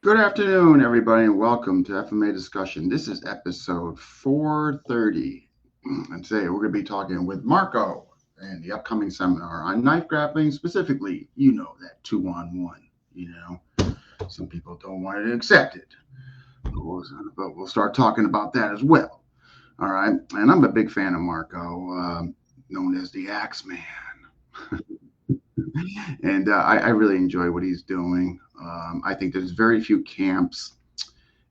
Good afternoon, everybody, and welcome to FMA Discussion. This is episode 430. And today we're going to be talking with Marko and the upcoming seminar on knife grappling, specifically, that 2-on-1. Some people don't want to accept it, but we'll start talking about that as well. All right. And I'm a big fan of Marko, known as the Axeman. And I really enjoy what he's doing. I think there's very few camps,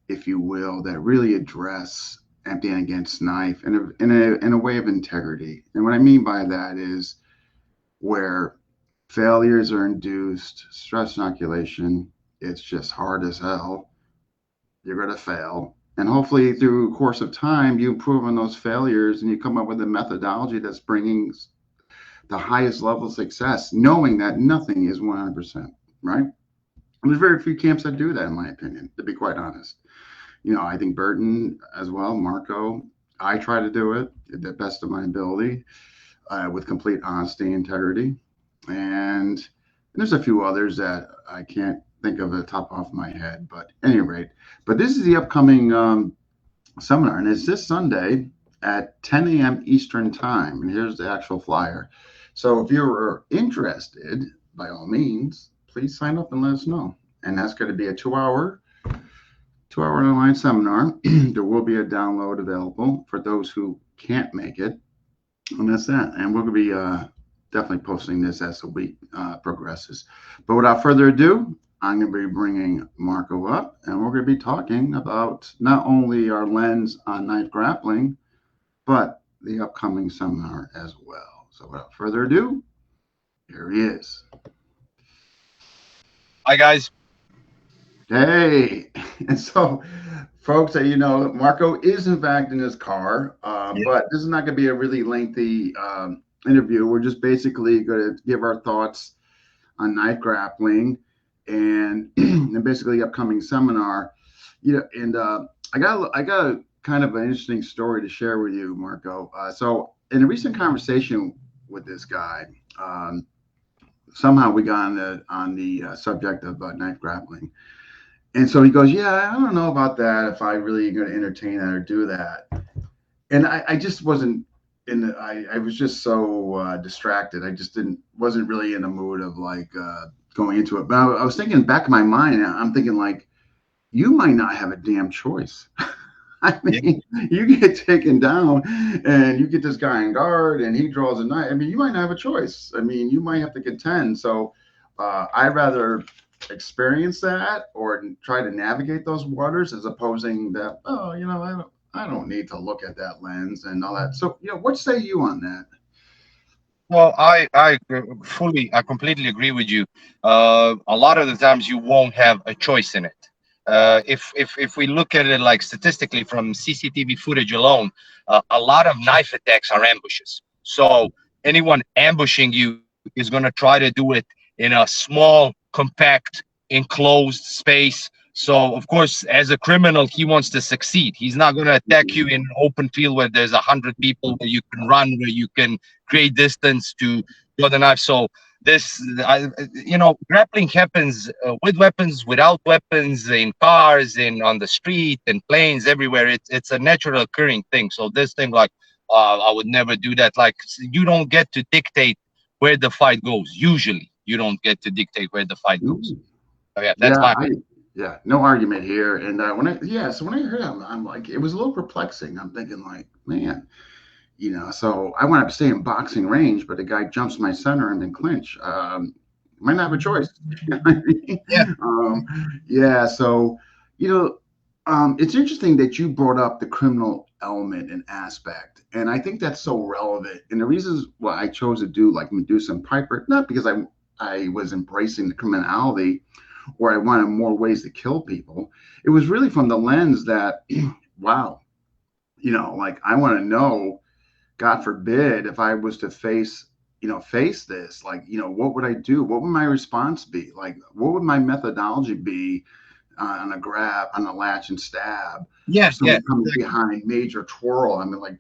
if you will, that really address emptying against knife in a way of integrity. And what I mean by that is where failures are induced, stress inoculation, it's just hard as hell. You're going to fail. And hopefully, through the course of time, you improve on those failures and you come up with a methodology that's bringing the highest level of success, knowing that nothing is 100%, right? And there's very few camps that do that, in my opinion, to be quite honest. I think Burton as well, Marko. I try to do it at the best of my ability with complete honesty and integrity. And there's a few others that I can't think of at the top off my head, but at any rate. But this is the upcoming seminar, and it's this Sunday at 10 a.m. Eastern Time. And here's the actual flyer. So if you're interested, by all means, please sign up and let us know. And that's going to be a two-hour online seminar. There will be a download available for those who can't make it. And that's that. And we're going to be definitely posting this as the week progresses. But without further ado, I'm going to be bringing Marko up, and we're going to be talking about not only our lens on knife grappling, but the upcoming seminar as well. So without further ado, here he is. Hi guys. Hey, and so, folks, Marko is in fact in his car, Yeah. but this is not going to be a really lengthy interview. We're just basically going to give our thoughts on knife grappling and basically upcoming seminar. And I got a kind of an interesting story to share with you, Marko. So, in a recent conversation with this guy, somehow we got on the subject of knife grappling. And so he goes, "Yeah, I don't know about that. If I really going to entertain that or do that." And I just wasn't in. I was just so distracted. I just wasn't really in the mood of like going into it. But I was thinking back in my mind. I'm thinking like, you might not have a damn choice. I Yeah. mean, you get taken down, and you get this guy in guard, and he draws a knife. I mean, you might not have a choice. I mean, you might have to contend. So I'd rather experience that or try to navigate those waters as opposing that, oh, I don't need to look at that lens and all that. So, what say you on that? Well, I completely agree with you. A lot of the times you won't have a choice in it. If we look at it like statistically from CCTV footage alone, a lot of knife attacks are ambushes. So anyone ambushing you is going to try to do it in a small, compact, enclosed space. So of course, as a criminal, he wants to succeed. He's not going to attack you in an open field where there's 100 people, where you can run, where you can create distance to draw the knife. So grappling happens with weapons, without weapons, in cars, in on the street, in planes, everywhere. It's a natural occurring thing. So this thing, like, I would never do that. Like, you don't get to dictate where the fight goes. Usually, you don't get to dictate where the fight goes. Ooh. So yeah, that's Yeah, my. yeah, no argument here. And so when I heard him, I'm like, it was a little perplexing. I'm thinking like, man, so I went up to stay in boxing range, but the guy jumps my center and then clinch. Might not have a choice. You know what I mean? Yeah. Yeah. So, you know, it's interesting that you brought up the criminal element and aspect, and I think that's so relevant. And the reasons why I chose to do like Medusa and Piper, not because I was embracing the criminality or I wanted more ways to kill people. It was really from the lens that, wow, like I want to know, God forbid, if I was to face this, like, what would I do? What would my response be? Like, what would my methodology be on a grab, on a latch and stab, Yeah. or Yeah. someone coming behind, major twirl? I mean, like,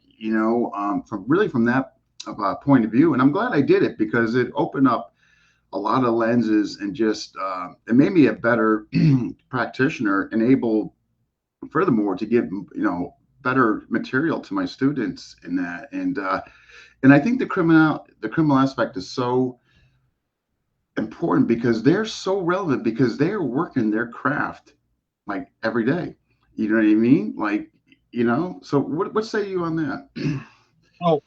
from that point of view. And I'm glad I did it because it opened up a lot of lenses, and just it made me a better practitioner, and able, furthermore, to give better material to my students in that. And I think the criminal aspect is so important, because they're so relevant, because they're working their craft like every day. You know what I mean? Like, so what say you on that? Oh,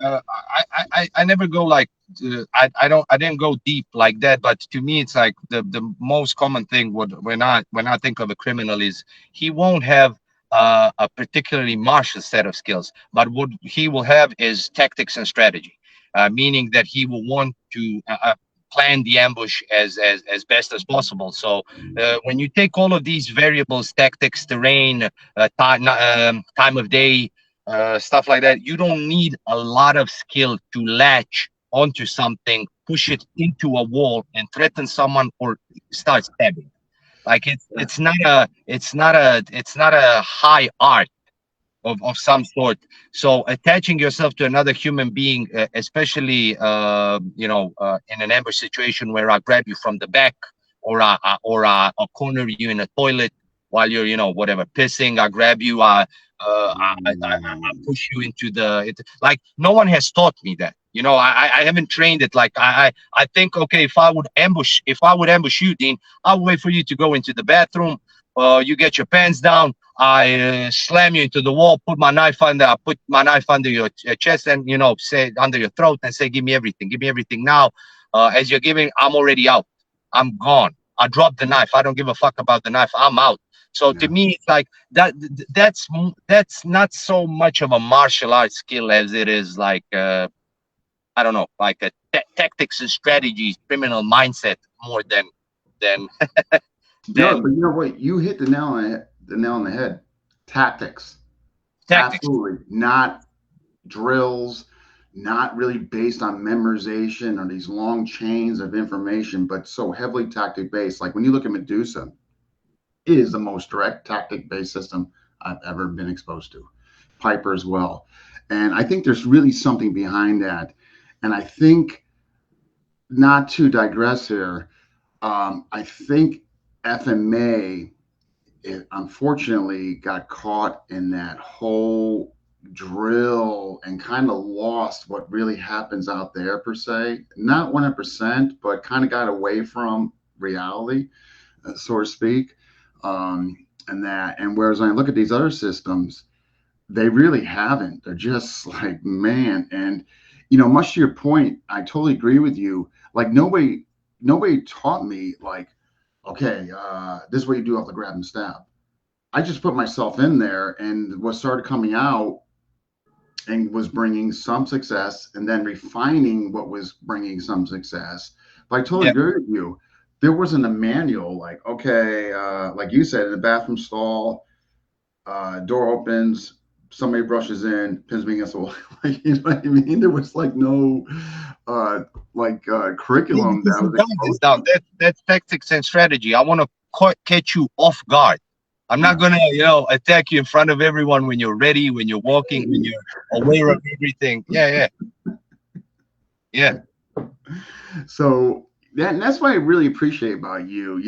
I never go like I didn't go deep like that. But to me, it's like the most common thing when I think of a criminal is he won't have a particularly martial set of skills, but what he will have is tactics and strategy, meaning that he will want to plan the ambush as best as possible. So when you take all of these variables, tactics, terrain, time of day, stuff like that, you don't need a lot of skill to latch onto something, push it into a wall, and threaten someone or start stabbing. Like Yeah, it's not a high art of some sort. So attaching yourself to another human being, especially in an ambush situation where I grab you from the back, or I corner you in a toilet while you're whatever pissing, I grab you, I push you into like no one has taught me that. I haven't trained it. Like I think, okay, if I would ambush you, Dean, I'll wait for you to go into the bathroom. You get your pants down. I slam you into the wall, I put my knife under your chest, and say under your throat, and say, give me everything now. As you're giving, I'm already out. I'm gone. I dropped the knife. I don't give a fuck about the knife. I'm out. So to yeah. me, it's like that. That's not so much of a martial arts skill as it is like I don't know, like a tactics and strategies, criminal mindset more than No, than but you know what? You hit the nail on the head. Tactics, tactics. absolutely not drills, not really based on memorization or these long chains of information, but so heavily tactic based. Like when you look at Medusa, it is the most direct tactic based system I've ever been exposed to. Piper as well. And I think there's really something behind that. And I think, not to digress here, I think FMA, it unfortunately got caught in that whole drill and kind of lost what really happens out there, per se. Not 100%, but kind of got away from reality, so to speak. And whereas I look at these other systems, they really haven't. They're just like, man. And much to your point, I totally agree with you. Like nobody taught me, like, okay, this is what you do off the grab and stab. I just put myself in there, and what started coming out and was bringing some success, and then refining what was bringing some success. But I totally Yeah. agree with you. There wasn't a manual, like, okay, like you said, in the bathroom stall, door opens, somebody brushes in, pins me against the wall. Like, you know what I mean? There was like no Yeah, curriculum because that the was guys is exposed to down. them. That's tactics and strategy. I want to catch you off guard. I'm not Yeah. gonna, attack you in front of everyone when you're ready, when you're walking, when you're aware of everything. Yeah, yeah, yeah, So that's what I really appreciate about you.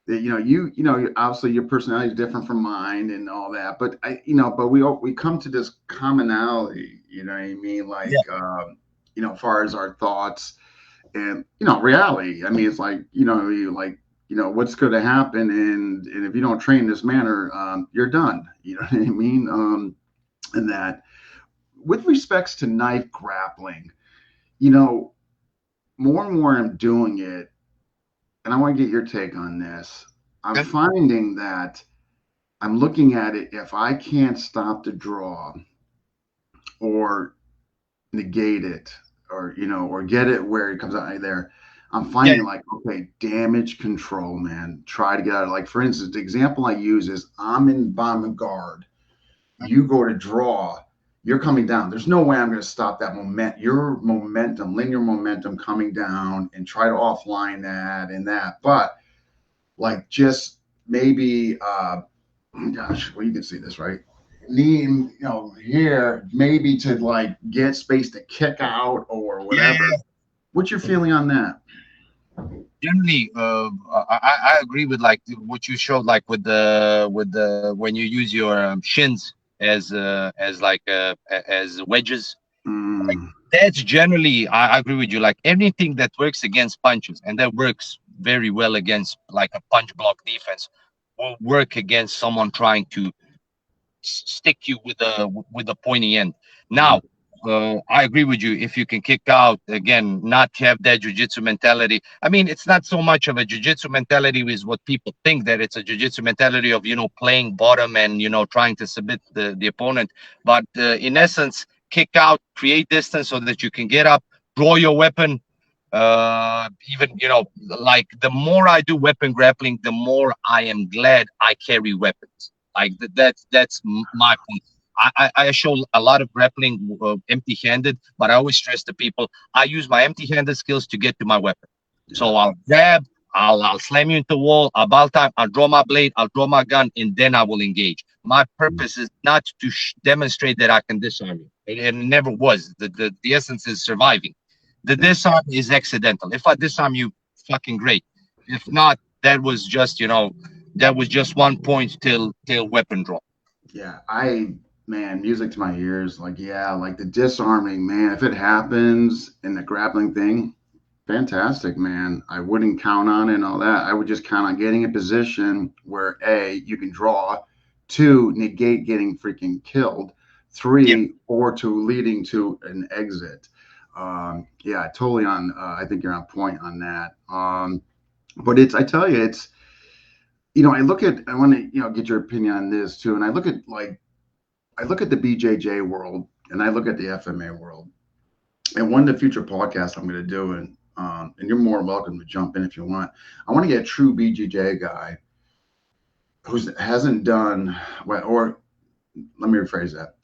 That obviously your personality is different from mine and all that, but but we come to this commonality. You know what I mean? yeah, Like, as far as our thoughts and reality. I mean, it's like, what's going to happen, and if you don't train in this manner, you're done. You know what I mean? And that, with respects to knife grappling, you know, more and more I'm doing it, and I want to get your take on this. I'm yeah, finding that I'm looking at it, if I can't stop the draw or negate it, or get it where it comes out there, I'm yeah, finding, like, okay, damage control, man. Try to get out. Like, for instance, the example I use is, I'm in bottom guard. You go to draw. You're coming down. There's no way I'm going to stop that your momentum, linear momentum coming down, and try to offline that and that. But, like, just maybe, gosh, well, you can see this, right? Lean, here, maybe to, like, get space to kick out or yeah, whatever. What's your feeling on that? Generally, I agree with like what you showed, like with the when you use your shins as like as wedges. Like, Mm, that's generally, I agree with you. Like anything that works against punches, and that works very well against like a punch block defense, will work against someone trying to stick you with a pointy end. mm, Now, I agree with you. If you can kick out again, not have that jujitsu mentality. I mean, it's not so much of a jujitsu mentality is what people think that it's a jujitsu mentality of playing bottom and trying to submit the opponent. But in essence, kick out, create distance so that you can get up, draw your weapon. Even like the more I do weapon grappling, the more I am glad I carry weapons. Like my point. I show a lot of grappling empty-handed, but I always stress to people I use my empty-handed skills to get to my weapon. yeah, So I'll grab, I'll slam you into the wall, I'll ball time, I'll draw my blade, I'll draw my gun, and then I will engage. My purpose is not to demonstrate that I can disarm you. It never was. The essence is surviving. The yeah, disarm is accidental. If I disarm you, fucking great. If not, that was just that was just one point till weapon draw. yeah. Man, music to my ears. Like, yeah, like the disarming, man. If it happens in the grappling thing, fantastic, man. I wouldn't count on it and all that. I would just count on getting a position where A, you can draw, two, negate getting freaking killed, Yeah. three, or two, leading to an exit. Yeah, totally on. I think you're on point on that. But I tell you, I want to, get your opinion on this too. And I look at the BJJ world and I look at the FMA world. And one of the future podcasts I'm going to do, and you're more welcome to jump in if you want. I want to get a true BJJ guy who hasn't done, well, or let me rephrase that,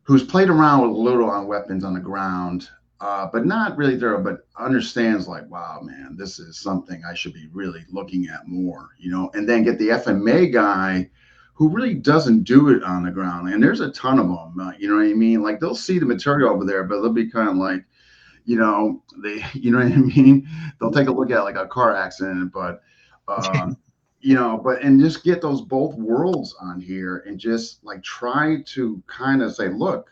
who's played around with a little on weapons on the ground, but not really thorough, but understands like, wow, man, this is something I should be really looking at more, and then get the FMA guy who really doesn't do it on the ground. And there's a ton of them, you know what I mean? Like they'll see the material over there, but they'll be kind of like, you know what I mean? They'll take a look at like a car accident, but, um, and just get those both worlds on here and just like try to kind of say, look,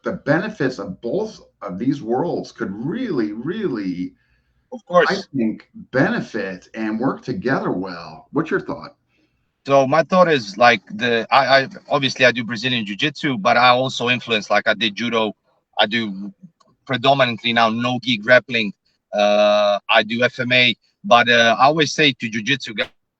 the benefits of both of these worlds could really, really, Of I course. think, benefit and work together well. What's your thought? So my thought is like I obviously I do Brazilian jiu-jitsu, but I also influence like I did judo. I do predominantly now no gi grappling. I do FMA, but I always say to jiu-jitsu guys,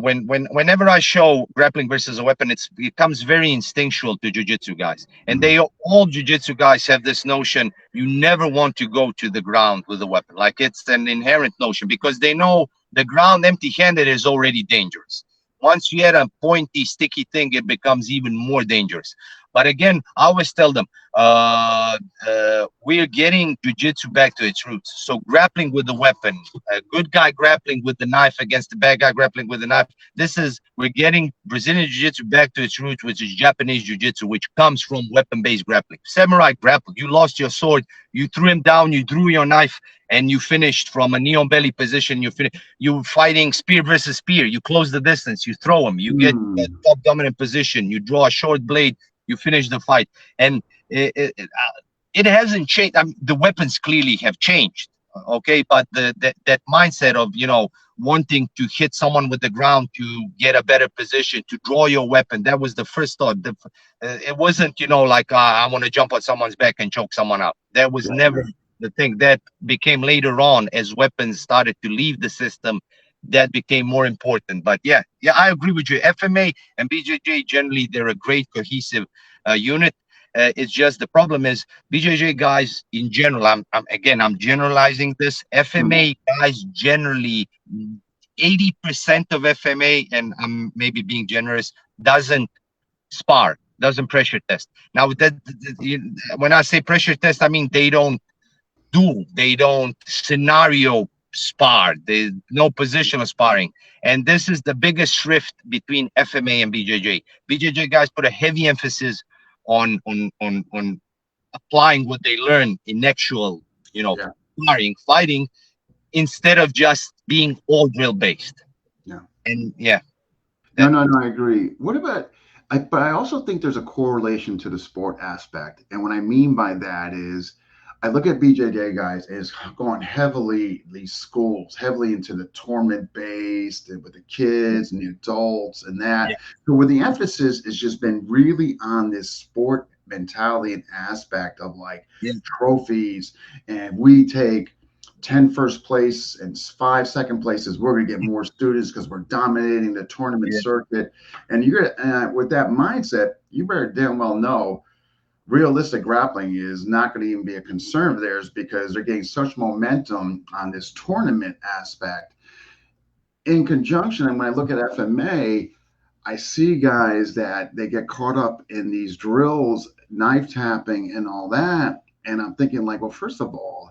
whenever I show grappling versus a weapon, it becomes very instinctual to jiu-jitsu guys, and Mm, all jiu-jitsu guys have this notion you never want to go to the ground with a weapon. Like it's an inherent notion because they know the ground empty-handed is already dangerous. Once you add a pointy, sticky thing, it becomes even more dangerous. But again, I always tell them, we're getting jujitsu back to its roots. So grappling with the weapon, a good guy grappling with the knife against the bad guy grappling with the knife. We're getting Brazilian jiu-jitsu back to its roots, which is Japanese jiu-jitsu, which comes from weapon-based grappling. Samurai grapple. You lost your sword, you threw him down, you drew your knife, and you finished from a knee on belly position. You're fighting spear versus spear. You close the distance, you throw him, you get that mm, top dominant position, you draw a short blade, you finish the fight. And it hasn't changed. I mean, the weapons clearly have changed. Okay, but that mindset of wanting to hit someone with the ground to get a better position to draw your weapon, that was the first thought. It wasn't like I want to jump on someone's back and choke someone out. That was yeah, never the thing. That became later on as weapons started to leave the system. That became more important. But yeah, I agree with you. FMA and BJJ generally they're a great cohesive unit. It's just the problem is BJJ guys in general. I'm generalizing this. mm, FMA guys generally 80% of FMA, and I'm maybe being generous, doesn't spar, doesn't pressure test. Now when I say pressure test, I mean they don't scenario spar. There's no positional sparring. And this is the biggest shrift between FMA and BJJ. BJJ guys put a heavy emphasis on applying what they learn in actual, yeah, sparring, fighting, instead of just being all drill based. Yeah. And yeah, No, that no, no, I agree. What about, but I also think there's a correlation to the sport aspect. And what I mean by that is I look at BJJ guys as going heavily, these schools, heavily into the tournament based and with the kids and the adults and that. yeah, So where the emphasis has just been really on this sport mentality and aspect of like yeah, trophies, and we take 10 first place and 5 second places, we're going to get more students because we're dominating the tournament yeah, circuit. And you're with that mindset, you better damn well know realistic grappling is not going to even be a concern of theirs because they're getting such momentum on this tournament aspect. In conjunction, and when I look at FMA, I see guys that they get caught up in these drills, knife tapping, and all that. And I'm thinking, like, well, first of all,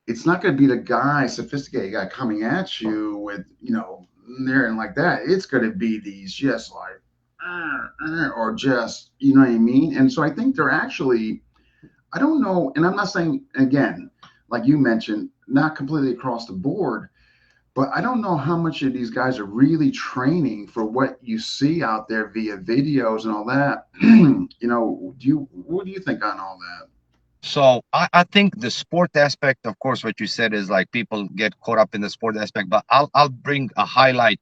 it's not going to be the guy, sophisticated guy coming at you with, there and like that. It's going to be these just like, or just, you know what I mean? And so I think they're actually, I don't know, and I'm not saying, again, like you mentioned, not completely across the board, but I don't know how much of these guys are really training for what you see out there via videos and all that. What do you think on all that? so I think the sport aspect, of course, what you said is like people get caught up in the sport aspect, but I'll bring a highlight,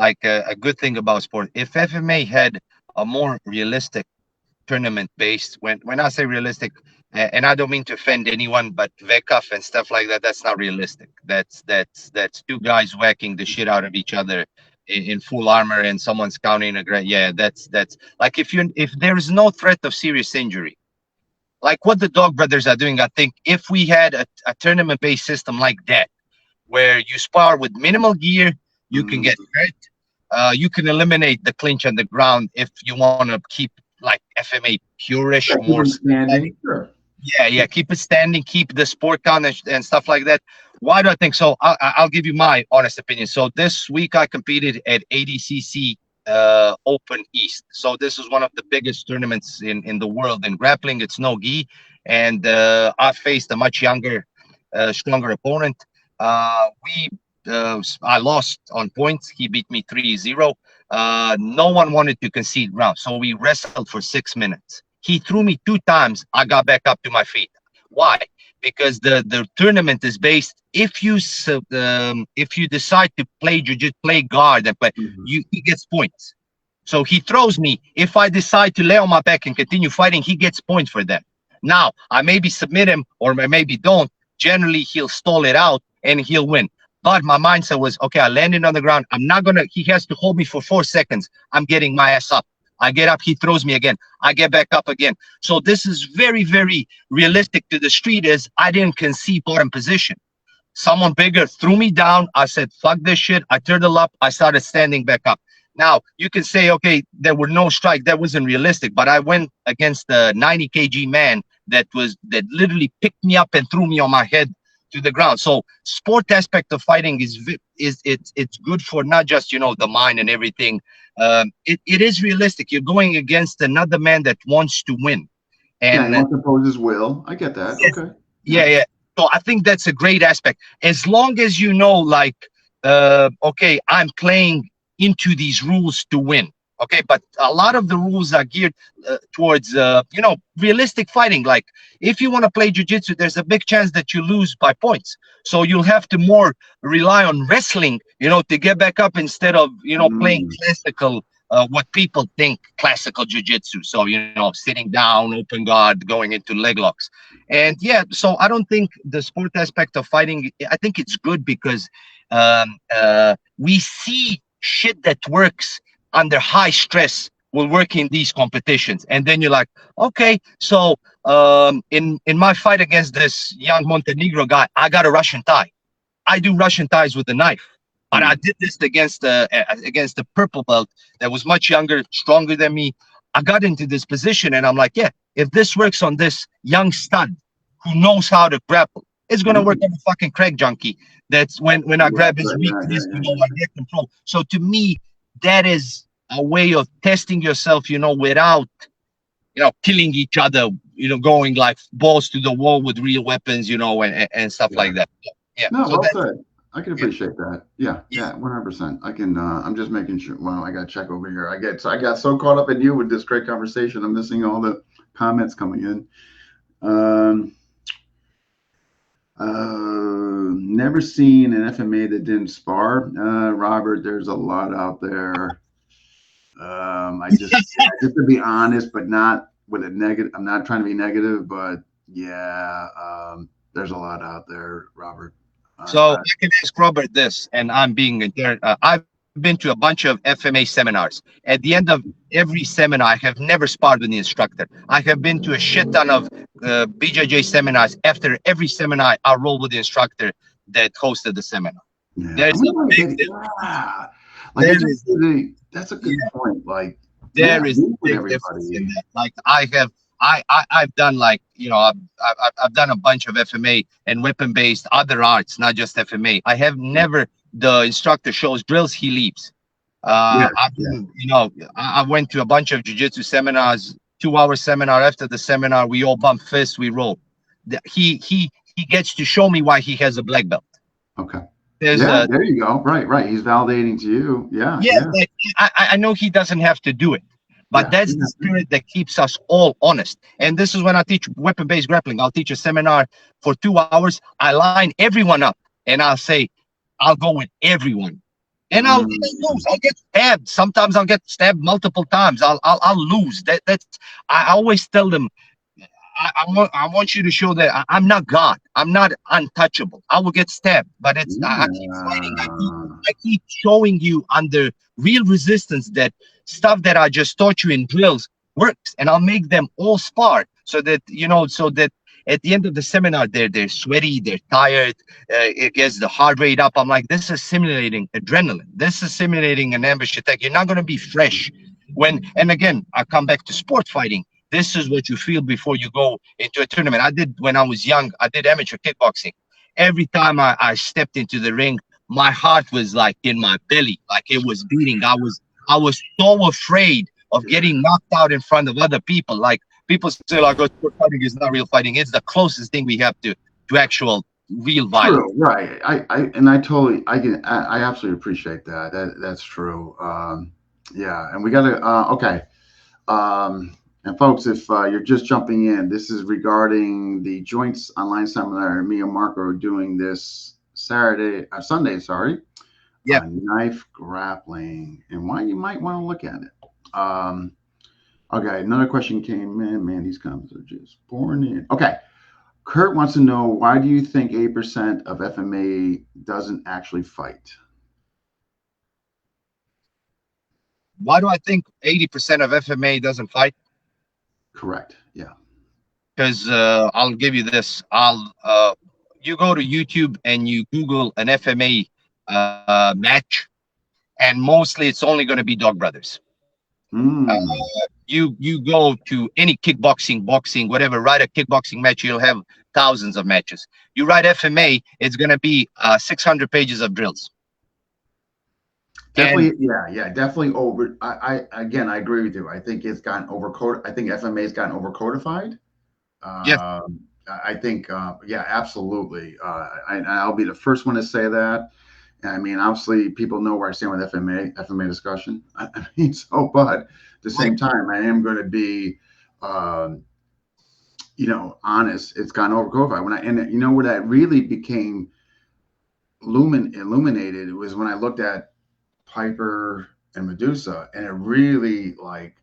like a good thing about sport. If FMA had a more realistic tournament based, when I say realistic, and I don't mean to offend anyone, but VECAF and stuff like that, that's not realistic. That's two guys whacking the shit out of each other in full armor, and someone's counting a great. Yeah, that's like if there is no threat of serious injury, like what the Dog Brothers are doing. I think if we had a tournament based system like that, where you spar with minimal gear, you can get Mm, hurt. You can eliminate the clinch on the ground if you want to keep like FMA purish, yeah, keep more them like, standing. Sure. yeah, yeah, keep it standing, keep the sport count and stuff like that. Why do I think so? I'll give you my honest opinion. So this week I competed at ADCC Open East. So this is one of the biggest tournaments in the world in grappling. It's no gi, and I faced a much younger, stronger opponent. We I lost on points. He beat me 3-0. No one wanted to concede ground, so we wrestled for 6 minutes. He threw me 2 times. I got back up to my feet. Why? Because the tournament is based. If you decide to play jiu-jitsu, play guard, and play, Mhm. he gets points. So he throws me. If I decide to lay on my back and continue fighting, he gets points for that. Now I maybe submit him or maybe don't. Generally, he'll stall it out and he'll win. But my mindset was, okay, I landed on the ground. I'm not gonna. He has to hold me for 4 seconds. I'm getting my ass up. I get up. He throws me again. I get back up again. So this is very, very realistic to the street. Is I didn't concede bottom position. Someone bigger threw me down. I said, fuck this shit. I turned up. I started standing back up. Now, you can say, okay, there were no strikes. That wasn't realistic. But I went against a 90 kg man that literally picked me up and threw me on my head to the ground. So sport aspect of fighting it's good for not just, the mind and everything. It is realistic. You're going against another man that wants to win. Yeah, he And wants to impose his will. I get that. yes, Okay. yeah, Yeah. yeah. So I think that's a great aspect. As long as you know, like, okay, I'm playing into these rules to win. Okay, but a lot of the rules are geared towards, realistic fighting. Like, if you want to play jujitsu, there's a big chance that you lose by points. So you'll have to more rely on wrestling, to get back up instead of, playing Mm. classical, what people think classical jujitsu. So, sitting down, open guard, going into leg locks. And yeah, so I don't think the sport aspect of fighting, I think it's good because we see shit that works under high stress will work in these competitions. And then you're like, okay, so in my fight against this young Montenegro guy, I got a Russian tie. I do Russian ties with a knife. But I Mm. did this against the purple belt that was much younger, stronger than me. I got into this position, and I'm like, yeah, if this works on this young stud who knows how to grapple, it's gonna work Mm. on a fucking crack junkie. That's when I Right, grab his right, right, weakness, right, I right. get control. So to me, that is a way of testing yourself, without killing each other, going like balls to the wall with real weapons, and stuff Yeah. like that. Yeah. No, So well that's said. I can yeah, appreciate that. Yeah, yeah. yeah, 100%. I can. I'm just making sure. Well, I got to check over here. I got so caught up in you with this great conversation. I'm missing all the comments coming in. Um, never seen an FMA that didn't spar. Robert, there's a lot out there. Just to be honest, but not with a negative. I'm not trying to be negative, but yeah, there's a lot out there, Robert. So I can ask Robert this, and I'm being there. I've been to a bunch of FMA seminars. At the end of every seminar, I have never sparred with the instructor. I have been to a shit ton of BJJ seminars. After every seminar, I roll with the instructor that hosted the seminar. Yeah, I There's a wonder why big they. difference. Yeah, like There it just is, really. That's a good yeah, point. Like, yeah, there is a meet with big difference in everybody. that. Like I have, I've done like I've done a bunch of FMA and weapon based other arts, not just FMA. I have never the instructor shows drills, he leaves. Yeah, I've yeah, been, I went to a bunch of jiu-jitsu seminars, 2 hour seminar. After the seminar, we all bump fists, we roll. He gets to show me why he has a black belt. okay. There's Yeah, a there you go. Right, right. He's validating to you. Yeah, Yeah, yeah, like, I know he doesn't have to do it, but yeah, that's the yeah. spirit that keeps us all honest. And this is when I teach weapon-based grappling. I'll teach a seminar for 2 hours. I line everyone up, and I'll say, I'll go with everyone, and I'll lose. Mm, I'll get stabbed. Sometimes I'll get stabbed multiple times. I'll lose. That's I always tell them I want you to show that I'm not God. I'm not untouchable. I will get stabbed, but I keep fighting. yeah. I keep showing you under real resistance that stuff that I just taught you in drills works, and I'll make them all spar so that at the end of the seminar they're sweaty, they're tired, it gets the heart rate up. I'm like, this is simulating adrenaline. This is simulating an ambush attack. You're not going to be fresh and again, I come back to sport fighting. This is what you feel before you go into a tournament. I did when I was young. I did amateur kickboxing. Every time I stepped into the ring, my heart was like in my belly, like it was beating. I was so afraid of getting knocked out in front of other people. Like people say, like, oh, sport fighting is not real fighting. It's the closest thing we have to actual real violence. True, right. I totally, I absolutely appreciate that. That's true. Yeah, and we got to, okay. And folks, if you're just jumping in, this is regarding the joints online seminar. Me and Marko are doing this Sunday, sorry, Yeah. knife grappling, and why you might want to look at it. Okay, another question came in. Man, these comments are just pouring in. Okay, Kurt wants to know, why do you think 8% of FMA doesn't actually fight? Why do I think 80% of FMA doesn't fight? Correct. Yeah. Because I'll give you this. You go to YouTube and you Google an FMA match, and mostly it's only going to be Dog Brothers. Uh, Mm. you go to any kickboxing, boxing, whatever, write a kickboxing match, you'll have thousands of matches. You write FMA, it's going to be 600 pages of drills. And Definitely, yeah, yeah, definitely over. Again, I agree with you. I think it's gotten overcoded. I think FMA's gotten overcodified. yes, I think, yeah, absolutely. I'll be the first one to say that. I mean, obviously, people know where I stand with FMA discussion. I mean, so, but at the right. same time, I am going to be, um, honest. It's gotten overcodified. And where that really became illuminated was when I looked at Piper and Medusa, and it really like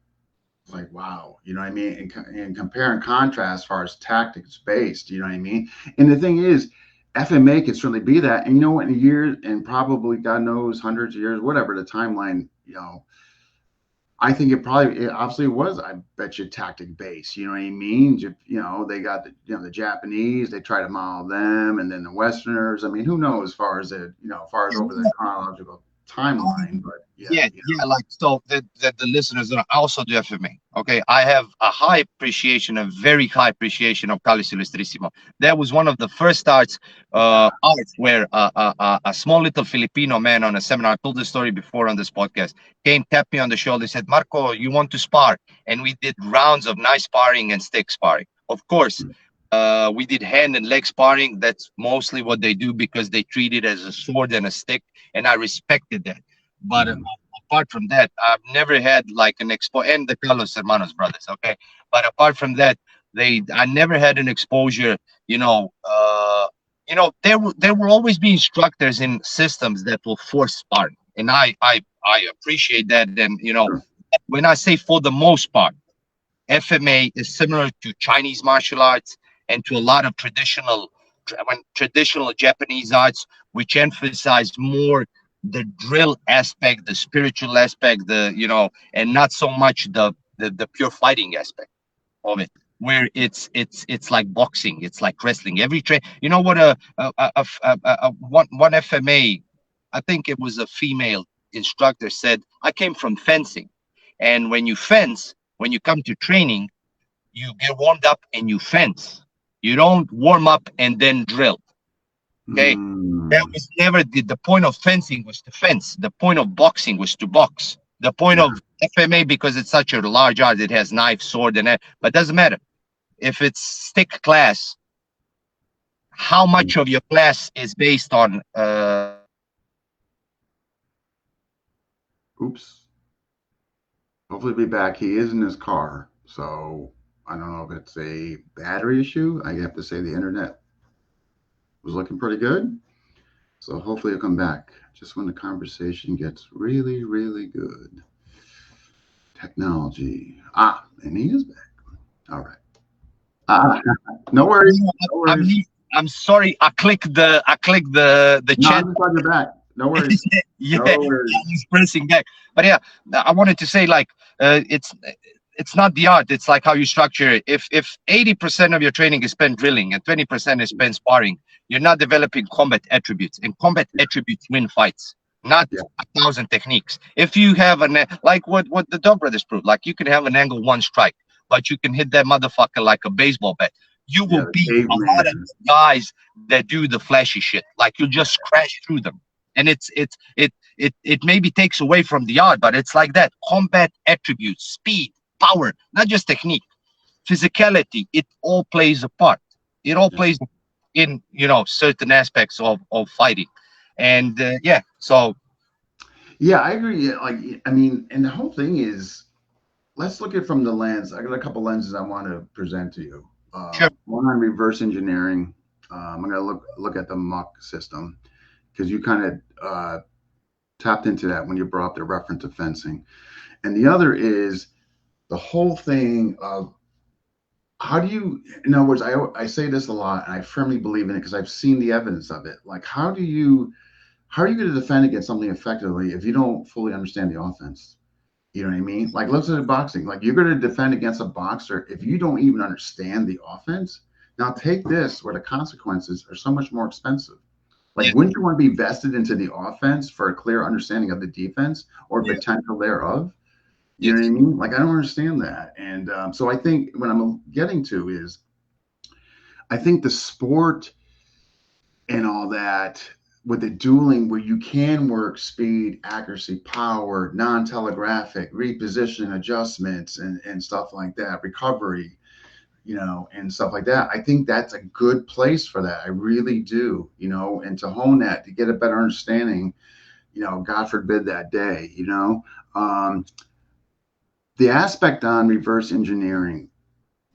wow, you know what I mean? And compare and contrast as far as tactics based, you know what I mean? And the thing is, FMA can certainly be that. And you know what, in years and probably God knows hundreds of years, whatever the timeline, I think it obviously was, I bet you, tactic based. You know what I mean? They got the Japanese, they try to model them, and then the Westerners. I mean, who knows as far as over the chronological. timeline, but yeah, Yeah, yeah, like so that the listeners know, I also do FMA. Okay, I have a high appreciation, a very high appreciation of Cali Silvestrissimo. That was one of the first arts where a small little Filipino man on a seminar, I told this story before on this podcast, came, tapped me on the shoulder, said, "Marco, you want to spar?" And we did rounds of knife sparring and stick sparring. Of course, we did hand and leg sparring. That's mostly what they do because they treat it as a sword and a stick, and I respected that. But Mhm. apart from that, I've never had like an expo and the Carlos Hermanos brothers. Okay, but apart from that, I never had an exposure. There will always be instructors in systems that will force sparring, and I appreciate that. And Sure. when I say for the most part, FMA is similar to Chinese martial arts and to a lot of traditional Japanese arts, which emphasize more the drill aspect, the spiritual aspect, and not so much the pure fighting aspect of it. Where it's like boxing, it's like wrestling. Every train, you know what one FMA, I think it was a female instructor said, I came from fencing, and when you fence, when you come to training, you get warmed up and you fence. You don't warm up and then drill. Okay. That Mm, was never the point of fencing was to fence. The point of boxing was to box. The point yeah. of FMA, because it's such a large art, it has knife, sword, and that, but it doesn't matter. If it's stick class, how much of your class is based on Oops. Hopefully, be back. He is in his car, so I don't know if it's a battery issue. I have to say the internet was looking pretty good, so hopefully he'll come back. Just when the conversation gets really, really good. Technology. And he is back. All right. Ah, no worries. No I'm worries. I'm sorry. I clicked the No, chat. I'm just glad you're back. No worries. Yeah, No I worries. was pressing back. But yeah, I wanted to say like it's not the art. It's like how you structure it. If 80% of your training is spent drilling and 20% is spent sparring, you're not developing combat attributes. And combat Yeah, attributes win fights, not yeah, 1,000 techniques. If you have like what the Dog Brothers proved, like you can have an angle one strike, but you can hit that motherfucker like a baseball bat. You will yeah. The beat a lot of caveman. guys that do the flashy shit. Like you just crash through them. And it maybe takes away from the art, but it's like that. Combat attributes, speed, power, not just technique, physicality, it all plays a part. It all Yeah. plays in certain aspects of fighting. And yeah, so Yeah, I agree. Yeah, like, I mean, and the whole thing is, let's look at it from the lens. I got a couple lenses I want to present to you. sure. One on reverse engineering. I'm going to look at the muck system because you kind of tapped into that when you brought up the reference to fencing. And the other is the whole thing of how do you, in other words, I say this a lot and I firmly believe in it because I've seen the evidence of it. Like, how are you going to defend against something effectively if you don't fully understand the offense? You know what I mean? Like, let's look at boxing. Like, you're going to defend against a boxer if you don't even understand the offense. Now, take this where the consequences are so much more expensive. Like, Yeah, wouldn't you want to be vested into the offense for a clear understanding of the defense or yeah, potential thereof? You know what I yes, mean? Like, I don't understand that. And so I think what I'm getting to is I think the sport and all that with the dueling where you can work speed, accuracy, power, non-telegraphic, reposition adjustments and stuff like that, recovery, and stuff like that. I think that's a good place for that. I really do, and to hone that, to get a better understanding, God forbid that day, um, the aspect on reverse engineering,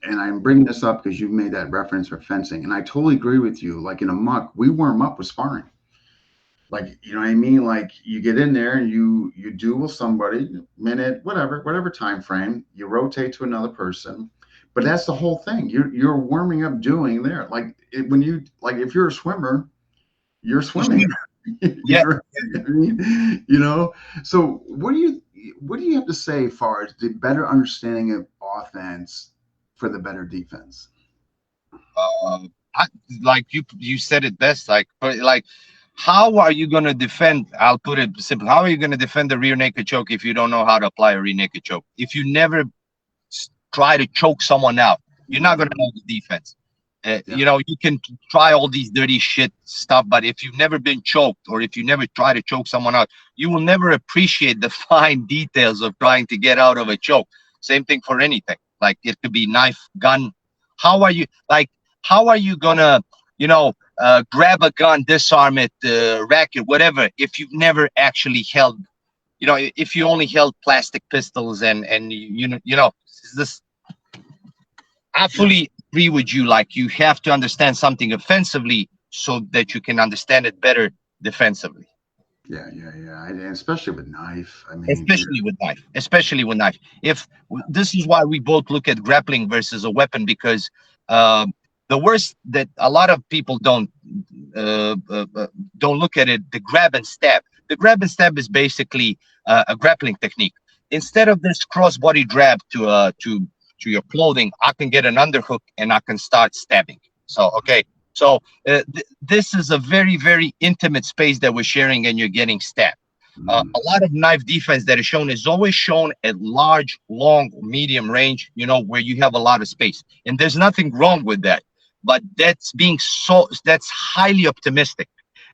and I'm bringing this up because you've made that reference for fencing, and I totally agree with you. Like in a muck, we warm up with sparring. Like, you know what I mean? Like you get in there and you do with somebody, minute, whatever time frame, you rotate to another person. But that's the whole thing. You're warming up doing there. Like when you like if you're a swimmer, you're swimming. yeah. You're, I mean, So what do you have to say as far as the better understanding of offense for the better defense? Uh, I, like you said it best. Like, but like How are you going to defend? I'll put it simple. How are you going to defend the rear naked choke if you don't know how to apply a rear naked choke? If you never try to choke someone out, you're not going to know the defense. Yeah. You can try all these dirty shit stuff, but if you've never been choked or if you never try to choke someone out, you will never appreciate the fine details of trying to get out of a choke. Same thing for anything. Like it could be knife, gun. How are you like? How are you gonna, grab a gun, disarm it, rack it, whatever, if you've never actually held, if you only held plastic pistols and this I fully agree with you. Like you have to understand something offensively so that you can understand it better defensively. Yeah. And especially with knife. I mean, Especially with knife. If this is why we both look at grappling versus a weapon, because the worst that a lot of people don't look at it, the grab and stab. The grab and stab is basically a grappling technique. Instead of this cross body grab to your clothing, I can get an underhook and I can start stabbing. So okay, so this is a very very intimate space that we're sharing, and you're getting stabbed. A lot of knife defense that is shown is always shown at large, long, medium range, where you have a lot of space. And there's nothing wrong with that. But that's highly optimistic.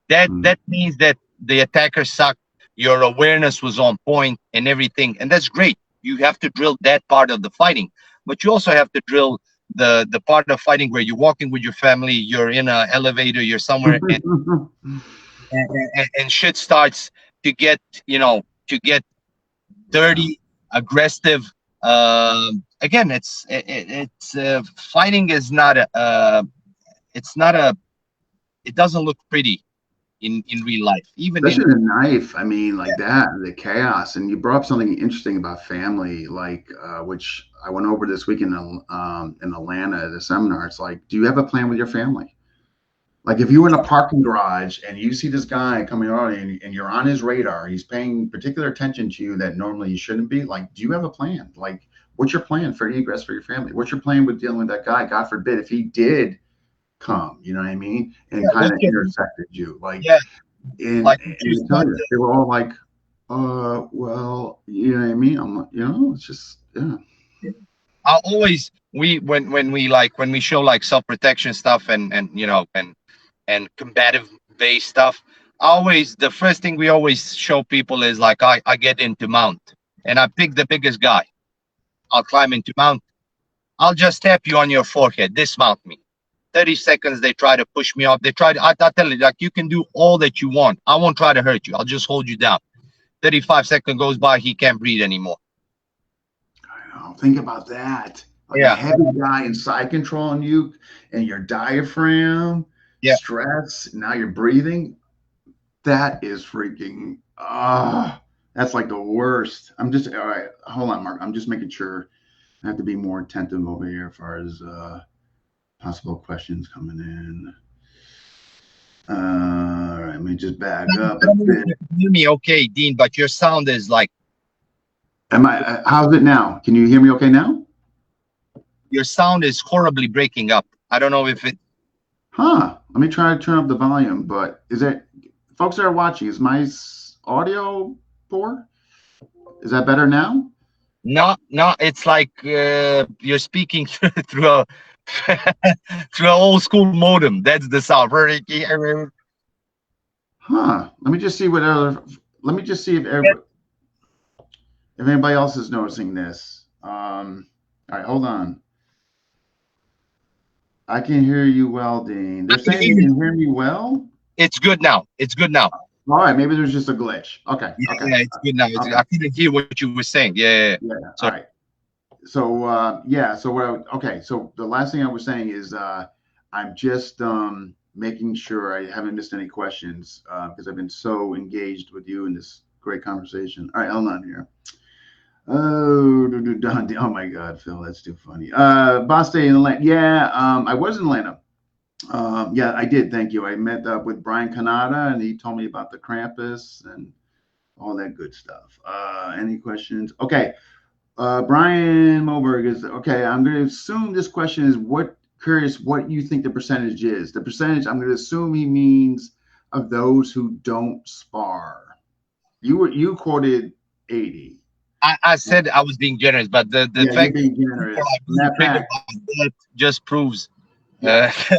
That means that the attacker sucked, your awareness was on point and everything. And that's great. You have to drill that part of the fighting. But you also have to drill the part of fighting where you're walking with your family, you're in an elevator, you're somewhere, and shit starts to get to get dirty, aggressive. Again, it's fighting is not it's not a it doesn't look pretty in real life, even in especially the knife. I mean, like that, the chaos. And you brought up something interesting about family, like which I went over this week in Atlanta at a seminar. It's like, do you have a plan with your family? Like if you're in a parking garage and you see this guy coming on and you're on his radar, he's paying particular attention to you that normally you shouldn't be. Like, do you have a plan? Like, what's your plan for egress for your family? What's your plan with dealing with that guy? God forbid if he did come, you know what I mean, and kind of intersected you, like, yeah, and like and I tell you, they were all like, well, you know what I mean? I'm like, it's just, yeah. I always we when we show like self protection stuff and combative based stuff. Always the first thing we always show people is like I get into mount and I pick the biggest guy. I'll climb into mount. I'll just tap you on your forehead. Dismount me. 30 seconds. They try to push me off. They try to. I tell you, like you can do all that you want. I won't try to hurt you. I'll just hold you down. 35 seconds goes by. He can't breathe anymore. I know. Think about that. Like a Yeah. heavy guy in side control on you and your diaphragm, Yeah. stress. Now you're breathing. That is freaking. That's like the worst. I'm just all right. Hold on, Mark. I'm just making sure. I have to be more attentive over here as far as possible questions coming in. All right, let me just back up a bit. You can hear me okay, Dean, but your sound is like How's it now? Can you hear me okay now? your sound is horribly breaking up. I don't know if it. Huh. Let me try to turn up the volume, but is it, folks that are watching, is my audio poor? Is that better now? No, it's like you're speaking through a through an old school modem. That's the sound. Huh. Let me just see if anybody else is noticing this. All right, hold on. I can hear you well, Dean. They're saying you can hear me well? It's good now. It's good now. All right, maybe there's just a glitch. Okay. Yeah, Okay. yeah, it's good now. Okay. I couldn't hear what you were saying. Yeah. All right. So so the last thing I was saying is I'm just making sure I haven't missed any questions because I've been so engaged with you in this great conversation. All right, hold on here. Oh my God, Phil, that's too funny. Boss Day in Atlanta. Yeah, I was in Atlanta. Yeah, I did. Thank you. I met up with Brian Canada, and he told me about the Krampus and all that good stuff. Any questions? Okay. Brian Moberg is okay. I'm going to assume this question is curious what you think the percentage is. The percentage, I'm going to assume he means of those who don't spar. You quoted 80. I said I was being generous, but the Yeah, you're fact that being people generous. are being Matter of triggered fact, by that just proves yeah. uh,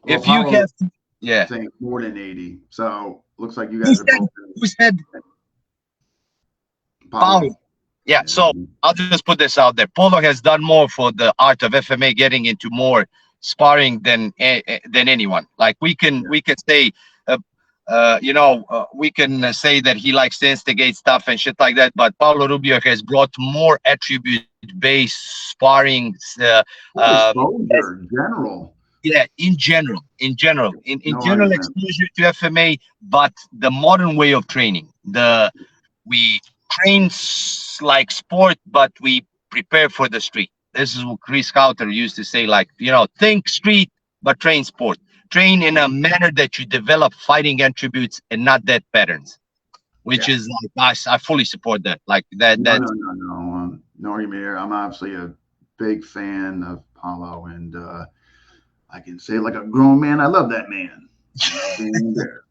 Well, if you Paulo have to, yeah. saying more than 80. So looks like you Who guys are said both who said Paulo? Paulo. Yeah, Yeah. so I'll just put this out there. Polo has done more for the art of FMA, getting into more sparring than anyone. Like Yeah. we can say, we can say that he likes to instigate stuff and shit like that. But Paulo Rubio has brought more attribute-based sparring. More Um, as- exposure, general. yeah, in No general argument. exposure to FMA, but the modern way of training, the we train like sport, but we prepare for the street. This is what Chris Cowter used to say, like, think street, but train sport. Train in a manner that you develop fighting attributes and not dead patterns, which Yeah. is like, I fully support that. Like that, No, that no, no, no. No argument here. I'm obviously a big fan of Paulo, and I can say like a grown man, I love that man. I love being there.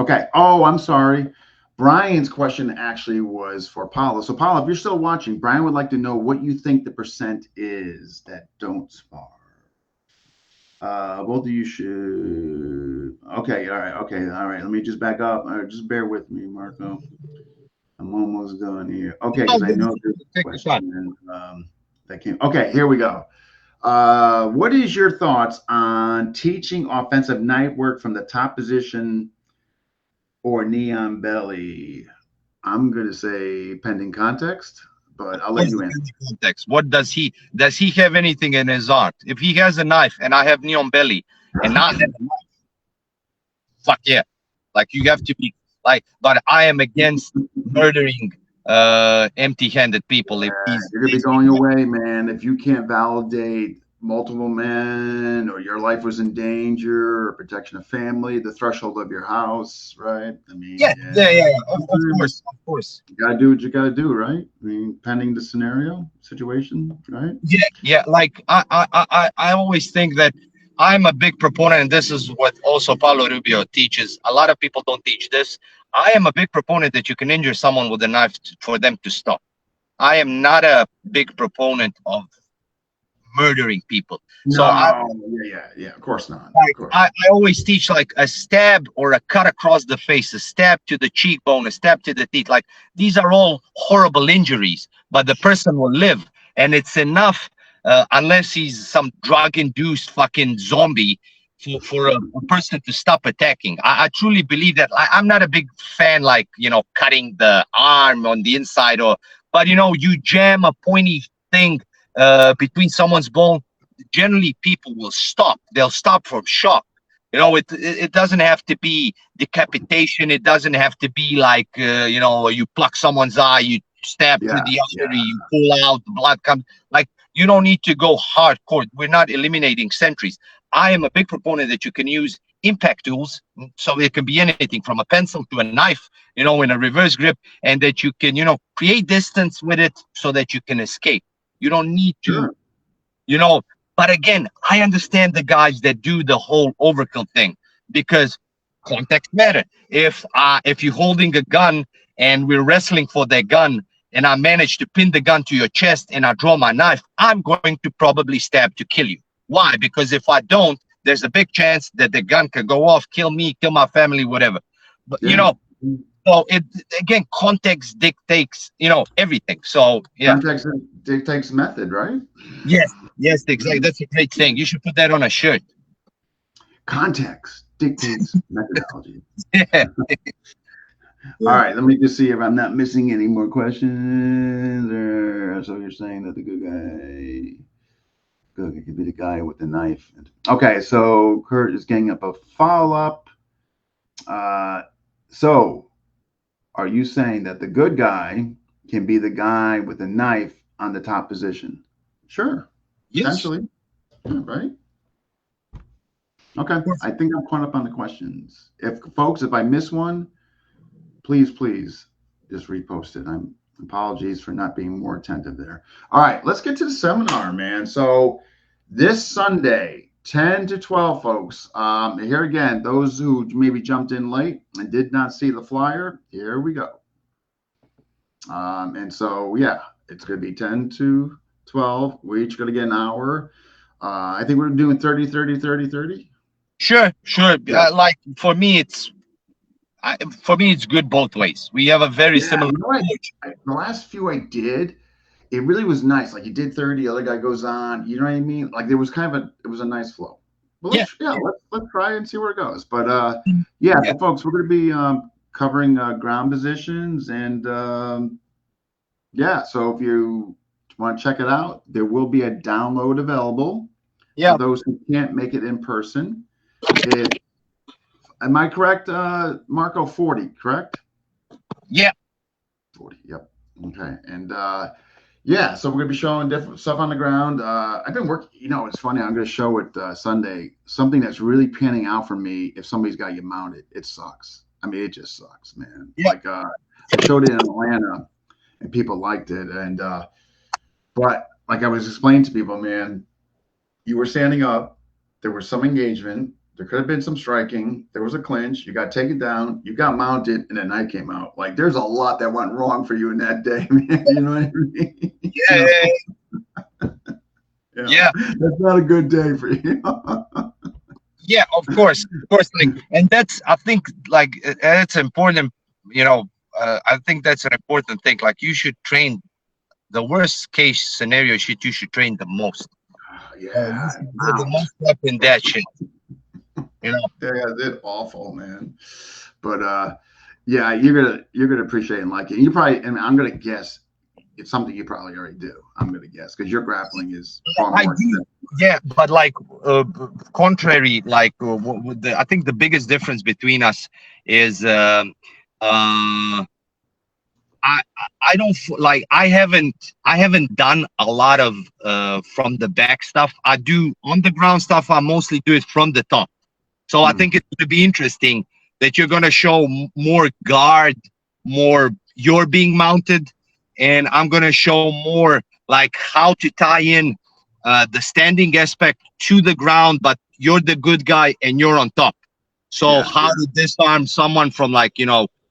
Okay. Oh, I'm sorry. Brian's question actually was for Paulo. So, Paulo, if you're still watching, Brian would like to know what you think the percent is that don't spar. Both of you should. Okay. All right. Okay. All right. Let me just back up. Just bear with me, Marco. I'm almost done here. Okay, because I know there's a take a shot. question that came. Okay, here we go. What is your thoughts on teaching offensive knife work from the top position or knee on belly? I'm going to say pending context, but I'll let What's you the answer. context? What does he have anything in his art? If he has a knife and I have knee on belly and not have a knife, fuck yeah. Like you have to be like, but I am against murdering empty-handed people if he's You're going to be going away, man. If you can't validate multiple men or your life was in danger or protection of family, the threshold of your house, right? I mean, yeah, yeah. yeah, yeah, of course. You gotta do what you gotta do, right? I mean, pending the scenario, situation, right? Yeah, yeah. Like I always think that I'm a big proponent, and this is what also Paulo Rubio teaches. A lot of people don't teach this. I am a big proponent that you can injure someone with a knife for them to stop. I am not a big proponent of murdering people. So No, yeah. Of course not. Of like course. I always teach like a stab or a cut across the face, a stab to the cheekbone, a stab to the teeth. Like these are all horrible injuries, but the person will live, and it's enough. Unless he's some drug-induced fucking zombie, for a person to stop attacking. I truly believe that. I'm not a big fan, like cutting the arm on the inside, but you jam a pointy thing between someone's bone, generally people will stop. They'll stop from shock. It doesn't have to be decapitation. It doesn't have to be like you pluck someone's eye, you stab through Yeah, the yeah. artery, you pull out, the blood comes. Like you don't need to go hardcore. We're not eliminating sentries. I am a big proponent that you can use impact tools, so it can be anything from a pencil to a knife, in a reverse grip, and that you can create distance with it so that you can escape. You don't need to, Sure. you know. But again, I understand the guys that do the whole overkill thing because context matter. If you're holding a gun and we're wrestling for that gun, and I manage to pin the gun to your chest and I draw my knife, I'm going to probably stab to kill you. Why? Because if I don't, there's a big chance that the gun could go off, kill me, kill my family, whatever. But Yeah. so it again, context dictates, everything. So yeah. Context dictates method, right? Yes, yes, exactly. That's a great thing. You should put that on a shirt. Context dictates methodology. Yeah. All right, let me just see if I'm not missing any more questions. So you're saying that the good could be the guy with the knife. Okay, so Kurt is getting up a follow up. So are you saying that the good guy can be the guy with the knife on the top position? Sure, Yes. potentially. Yeah, right. Okay, I think I'm caught up on the questions. If I miss one, please just repost it. I'm apologies for not being more attentive there. All right, let's get to the seminar, man. So this Sunday, 10 to 12, folks. Here again, those who maybe jumped in late and did not see the flyer, here we go. And so, yeah, it's going to be 10 to 12. We're each going to get an hour. I think we're doing 30, 30, 30, 30. Sure. Yeah. Like for me, it's good both ways. We have a very similar approach. The last few I did, it really was nice. Like you did 30, the other guy goes on. You know what I mean? Like there was it was a nice flow. But let's try and see where it goes. But so folks, we're going to be covering ground positions and so if you want to check it out, there will be a download available for those who can't make it in person. Am I correct, Marko? 40, correct? Yeah. 40, yep. Okay. And so we're going to be showing different stuff on the ground. I've been working, it's funny. I'm going to show it Sunday. Something that's really panning out for me, if somebody's got you mounted, it sucks. I mean, it just sucks, man. Yeah. Like I showed it in Atlanta and people liked it. And but like I was explaining to people, man, you were standing up. There was some engagement. There could have been some striking. There was a clinch. You got taken down. You got mounted, and the night came out. Like there's a lot that went wrong for you in that day, man. You know what I mean? Yeah. That's not a good day for you. Yeah, of course. Like, and that's, I think, like it's important. I think that's an important thing. Like you should train. The worst case scenario, you should train the most. The most up in that shit. Yeah, it's awful, man. But you're gonna appreciate and like it. You probably, and I'm gonna guess it's something you probably already do. I'm gonna guess because your grappling is far more. Yeah, but like contrary, like I think the biggest difference between us is I don't like I haven't done a lot of from the back stuff. I do on the ground stuff. I mostly do it from the top. So I think it's going to be interesting that you're going to show more guard, more you're being mounted, and I'm going to show more like how to tie in the standing aspect to the ground, but you're the good guy and you're on top. So how to disarm someone from like,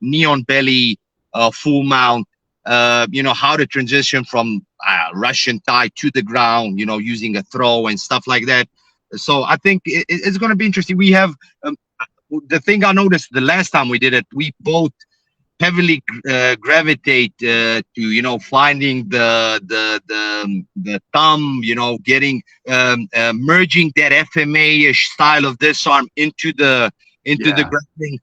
knee on belly, full mount, how to transition from Russian tie to the ground, using a throw and stuff like that. So I think it's going to be interesting. We have the thing I noticed the last time we did it, we both heavily gravitate to finding the thumb, getting merging that FMA-ish style of disarm into the grappling.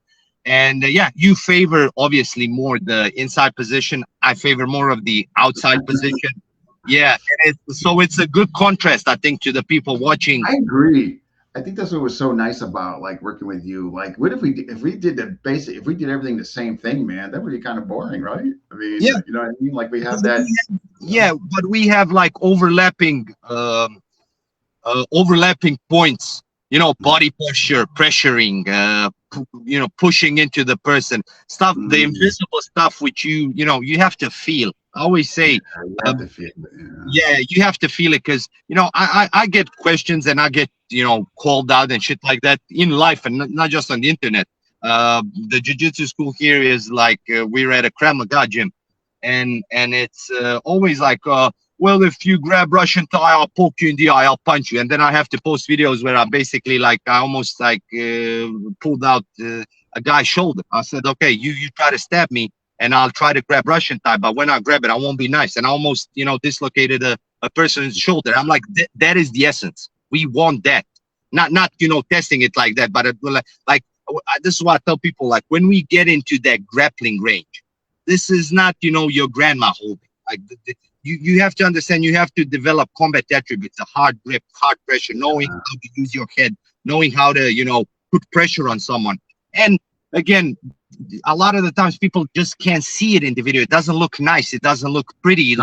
And you favor obviously more the inside position. I favor more of the outside position. Yeah, and it's a good contrast, I think, to the people watching. I agree. I think that's what was so nice about like working with you. Like, what if we did everything the same thing, man? That would be kind of boring, right? I mean, you know what I mean? Like we have that. But we have like overlapping points. Body posture, pressuring, pushing into the person, stuff, the invisible stuff, which you have to feel. I always say, you have to feel it. You have to feel it because, I get questions and I get, called out and shit like that in life and not just on the internet. The jiu-jitsu school here is like, we're at a Krav Maga gym and it's always like, well, if you grab Russian tie, I'll poke you in the eye, I'll punch you. And then I have to post videos where I basically I almost pulled out a guy's shoulder. I said, okay, you try to stab me and I'll try to grab Russian tie, but when I grab it, I won't be nice. And I almost, dislocated a person's shoulder. I'm like, that is the essence. We want that. Not testing it like that, but this is what I tell people, like when we get into that grappling range, this is not, your grandma holding. Like you have to understand, you have to develop combat attributes, a hard grip, hard pressure, knowing how to use your head, knowing how to, put pressure on someone. And again, a lot of the times people just can't see it in the video. It doesn't look nice. It doesn't look pretty. It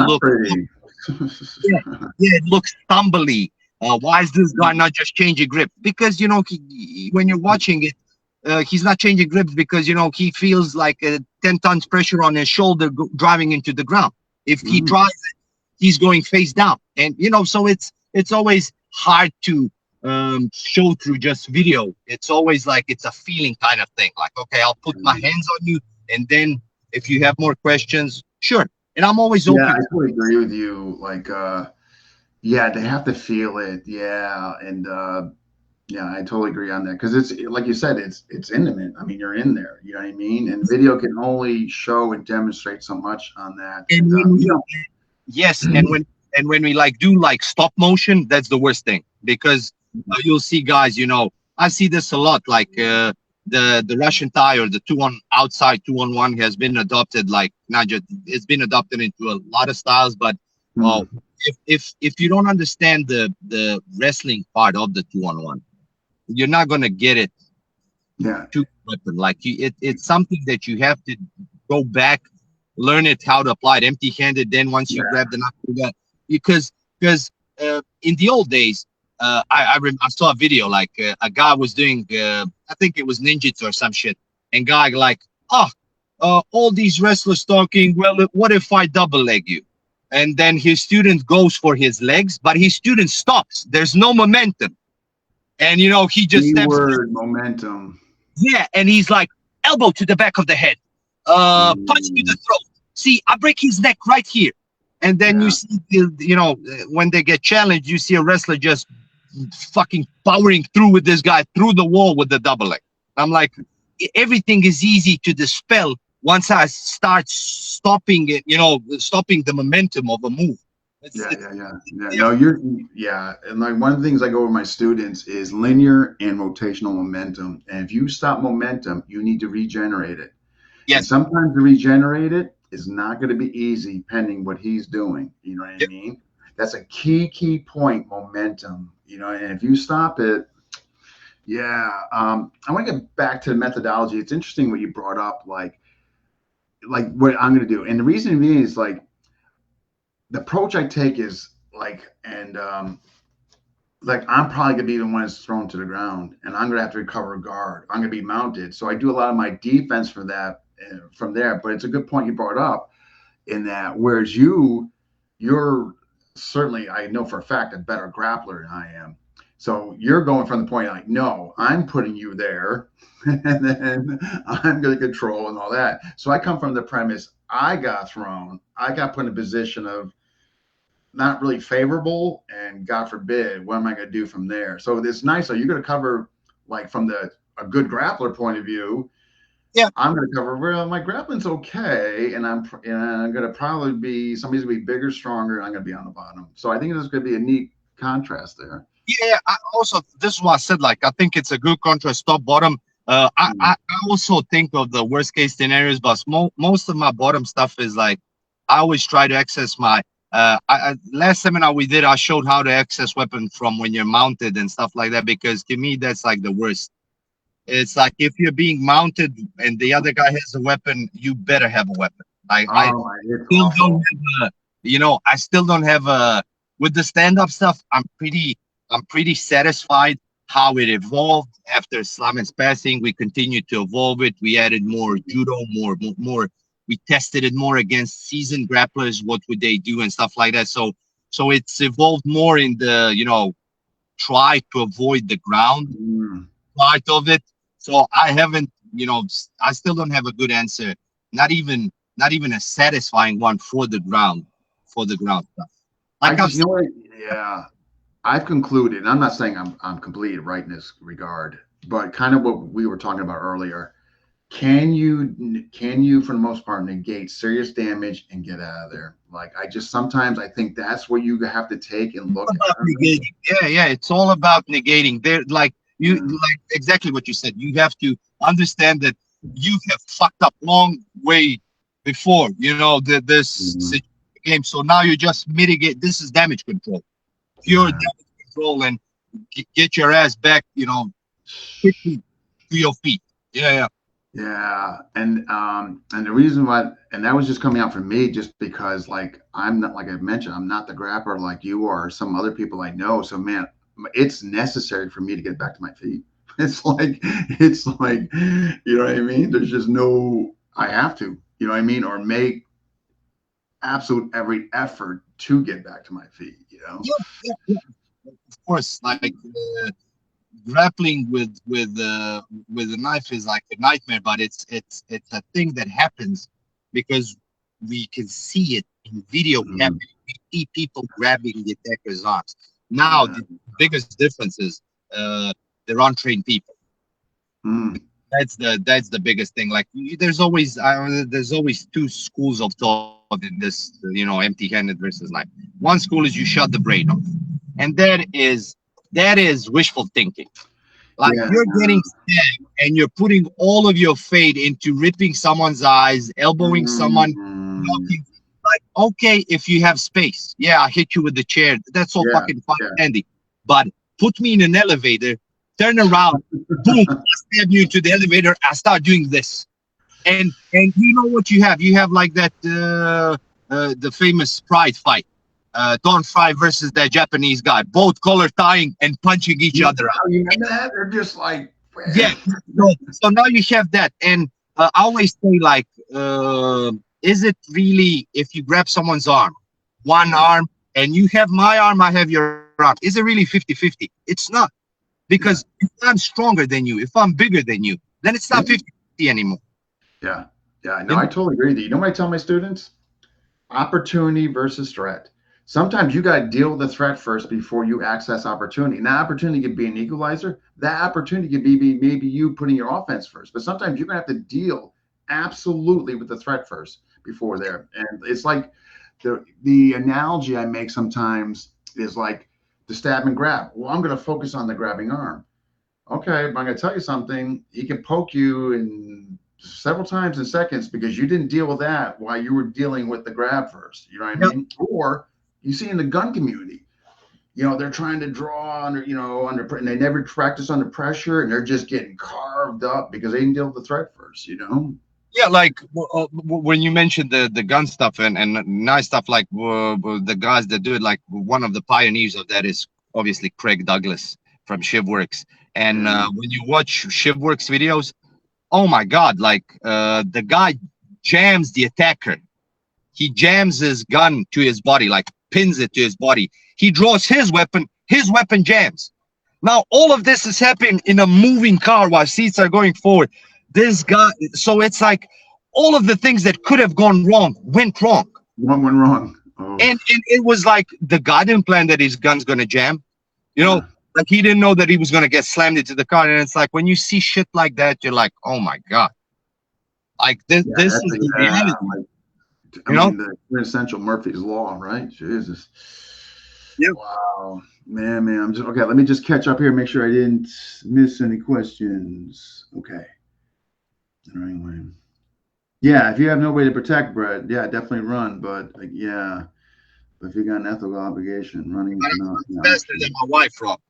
looks stumbly. Why is this guy not just changing grip? Because, when you're watching it, he's not changing grip because, he feels like 10 tons pressure on his shoulder driving into the ground. If he tries it, he's going face down. And, so it's always hard to show through just video. It's always like it's a feeling kind of thing. Like, okay, I'll put my hands on you, and then if you have more questions, sure. And I'm always Yeah, open. I totally agree with you. Like, yeah, they have to feel it. Yeah, and yeah, I totally agree on that because it's like you said, it's intimate. I mean, you're in there. You know what I mean? And video can only show and demonstrate so much on that. And And when you we, yes, and when we like do like stop motion, that's the worst thing because you'll see guys. I see this a lot. Like the Russian tie or the 2-on outside 2-on-1 has been adopted. Like not just it's been adopted into a lot of styles, but uh, know, if you don't understand the wrestling part of the 2-on-1, you're not gonna get it yeah, to weapon. Like it's something that you have to go back, learn it how to apply it empty-handed. Then once you yeah, grab the knife, because in the old days, I saw a video like a guy was doing I think it was ninjutsu or some shit, and guy like all these wrestlers talking. Well, what if I double leg you? And then his student goes for his legs, but his student stops. There's no momentum, and he just steps back. keyword momentum. Yeah, and he's like, elbow to the back of the head, punch to the Mm, throat. See, I break his neck right here. And then you yeah, see, when they get challenged, you see a wrestler just fucking powering through with this guy through the wall with the double leg. I'm like, everything is easy to dispel once I start stopping it, stopping the momentum of a move. It's, yeah, it's yeah, yeah, yeah. yeah, No, you're, yeah. And like one of the things I go with my students is linear and rotational momentum. And if you stop momentum, you need to regenerate it. And yes, sometimes to regenerate it is not going to be easy, pending what he's doing. You know what I yep, mean? That's a key point, momentum. And if you stop it, yeah. I want to get back to the methodology. It's interesting what you brought up, like what I'm going to do. And the reason being is like the approach I take is like I'm probably gonna be the one that's thrown to the ground, and I'm gonna have to recover a guard. I'm gonna be mounted, so I do a lot of my defense for that from there. But it's a good point you brought up in that. Whereas you're certainly, I know for a fact, a better grappler than I am. So you're going from the point like, no, I'm putting you there, and then I'm going to control and all that. So I come from the premise I got thrown, I got put in a position of not really favorable, and God forbid, what am I going to do from there? So it's nice. So you're going to cover like from the a good grappler point of view. yeah. I'm going to cover, well, my grappling's okay, and I'm going to probably be somebody's going to be bigger, stronger, and I'm going to be on the bottom. So I think there's going to be a neat contrast there. Yeah, I also this is what I said. Like, I think it's a good contrast, top bottom. I also think of the worst case scenarios, but most of my bottom stuff is like I always try to access my. Last seminar we did, I showed how to access weapon from when you're mounted and stuff like that, because to me that's like the worst. It's like if you're being mounted and the other guy has a weapon, you better have a weapon. I Oh, it's still don't awful. have a, I still don't have a, with the stand-up stuff, I'm pretty satisfied how it evolved after Slavin's passing. We continued to evolve it. We added more judo, more. We tested it more against seasoned grapplers. What would they do and stuff like that. So it's evolved more in the, try to avoid the ground Mm. part of it. So I haven't, I still don't have a good answer. Not even a satisfying one for the ground stuff. I Like I've just, you said, know what? Yeah, I've concluded. And I'm not saying I'm completely right in this regard, but kind of what we were talking about earlier. Can you for the most part negate serious damage and get out of there? Like I just sometimes I think that's what you have to take and look about at. negating. Yeah, it's all about negating. There, like you, Yeah. like exactly what you said. You have to understand that you have fucked up long way before. This Mhm. game. So now you just mitigate. This is damage control, pure Yeah. damage control, and get your ass back. Quickly to your feet. Yeah. Yeah, and the reason why, and that was just coming out for me, just because like I'm not, like I mentioned, I'm not the grappler like you are, or some other people I know. So man, it's necessary for me to get back to my feet. It's like, you know what I mean? There's just no, I have to, you know what I mean, or make absolute every effort to get back to my feet. Yeah, yeah. of course, like grappling with a knife is like a nightmare, but it's a thing that happens because we can see it in video Mm, happening. We see people grabbing the attacker's arms. Now yeah. the biggest difference is they're untrained people. Mm, That's the biggest thing. Like there's always two schools of thought in this, empty-handed versus life. One school is you shut the brain off, and that is wishful thinking. Like yeah. you're getting stabbed and you're putting all of your fate into ripping someone's eyes, elbowing someone, Mm, knocking. Like, okay, if you have space, yeah, I hit you with the chair. That's all yeah. fucking fine Yeah. and dandy. But put me in an elevator, turn around, boom, I stab you into the elevator. I start doing this, and you know what you have? You have like that the famous Pride fight. Don Fry versus that Japanese guy, both collar tying and punching each other out. You remember that? They're just like, Yeah. So now you have that, and I always say like, is it really if you grab someone's arm, one arm, and you have my arm, I have your arm? Is it really 50-50? It's not, because yeah, if I'm stronger than you, if I'm bigger than you, then it's yeah, not 50-50 anymore. yeah, yeah. No, You I know? totally agree with you. You know what I tell my students? Opportunity versus threat. Sometimes you got to deal with the threat first before you access opportunity. And that opportunity could be an equalizer. That opportunity could be maybe you putting your offense first. But sometimes you're going to have to deal absolutely with the threat first before there. And it's like the analogy I make sometimes is like the stab and grab. Well, I'm going to focus on the grabbing arm. Okay, but I'm going to tell you something. He can poke you in several times in seconds because you didn't deal with that while you were dealing with the grab first. You know what I Yep. mean? Or you see in the gun community, they're trying to draw under, and they never practice under pressure, and they're just getting carved up because they didn't deal with the threat first. Yeah, like when you mentioned the gun stuff and nice stuff, like the guys that do it, like one of the pioneers of that is obviously Craig Douglas from Shivworks. And Yeah. when you watch Shivworks videos, oh my God, like the guy jams the attacker. He jams his gun to his body, like pins it to his body. He draws his weapon jams. Now, all of this is happening in a moving car while seats are going forward. This guy, so it's like all of the things that could have gone wrong went wrong. One went wrong. Oh, And it was like the guy didn't plan that his gun's going to jam. You know, yeah. like he didn't know that he was going to get slammed into the car. And it's like when you see shit like that, you're like, oh my God. Like Yeah, this that's is the reality, I you know? mean, the quintessential Murphy's Law, right? Jesus. Yeah. Wow. Man. Okay. Let me just catch up here, make sure I didn't miss any questions. Okay. All right, Wayne. Yeah, if you have no way to protect Brett, yeah, definitely run. But yeah, but if you got an ethical obligation, running is not an Faster option. than my wife, Rob.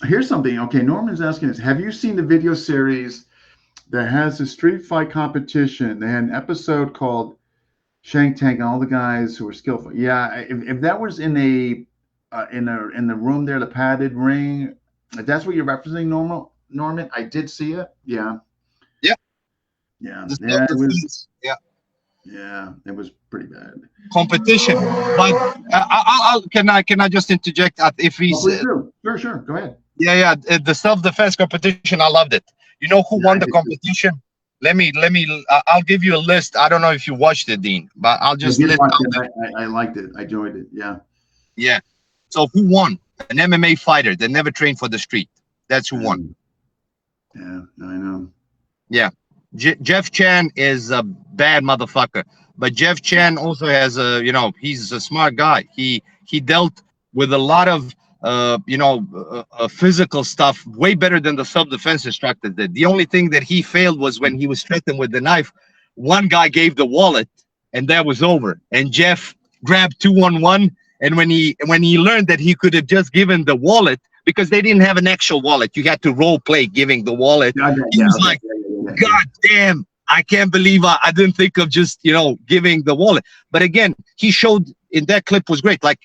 Here's something. Okay, Norman's asking us: have you seen the video series that has a street fight competition? They had an episode called Shank Tank and all the guys who were skillful. Yeah, if that was in the room there, the padded ring, if that's what you're referencing, Norman, I did see it. Yeah, Yeah. yeah, The yeah. It was, self-defense. Yeah. yeah, it was pretty bad. Competition. But can I just interject? If Oh, he's please do. Sure. Go ahead. yeah, the self-defense competition, I loved it. You know who Yeah, won I the did too. competition? Let me I'll give you a list. I don't know if you watched it, Dean, but I'll I just did list watch out it. them. I liked it. I enjoyed it. Yeah. Yeah. So who won? An MMA fighter that never trained for the street. That's who won. Yeah, I know. Yeah. Jeff Chan is a bad motherfucker, but Jeff Chan also has he's a smart guy. He dealt with a lot of physical stuff way better than the self-defense instructor did. The only thing that he failed was when he was threatened with the knife. One guy gave the wallet, and that was over. And Jeff grabbed 2-on-1, and when he learned that he could have just given the wallet because they didn't have an actual wallet, you had to role play giving the wallet. Yeah, He was okay. like, Yeah. God damn, I can't believe I didn't think of just, giving the wallet. But again, he showed in that clip was great. Like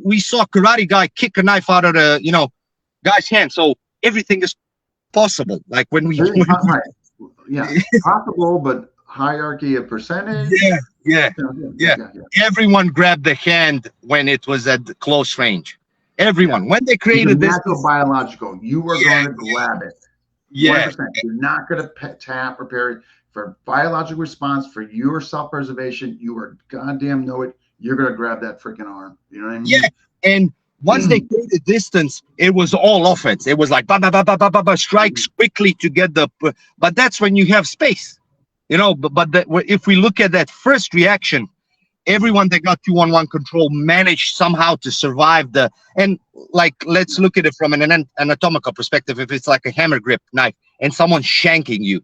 we saw karate guy kick a knife out of the, guy's hand. So everything is possible. Like when we, Right. Yeah, possible, but hierarchy of percentage. yeah. Everyone grabbed the hand when it was at close range. Everyone. When they It's a created this, natural biological. You are yeah, going to grab it. yeah, 100%. You're not going to tap or parry. For biological response, for your self-preservation, you are goddamn know it. You're going to grab that freaking arm. You know what I yeah. mean? And once they created distance, it was all offense. It was like ba ba ba ba ba ba, ba strikes quickly to get the. But that's when you have space, if we look at that first reaction, everyone that got 2-on-1 control managed somehow to survive the. And like, let's look at it from an anatomical perspective. If it's like a hammer grip knife and someone's shanking you,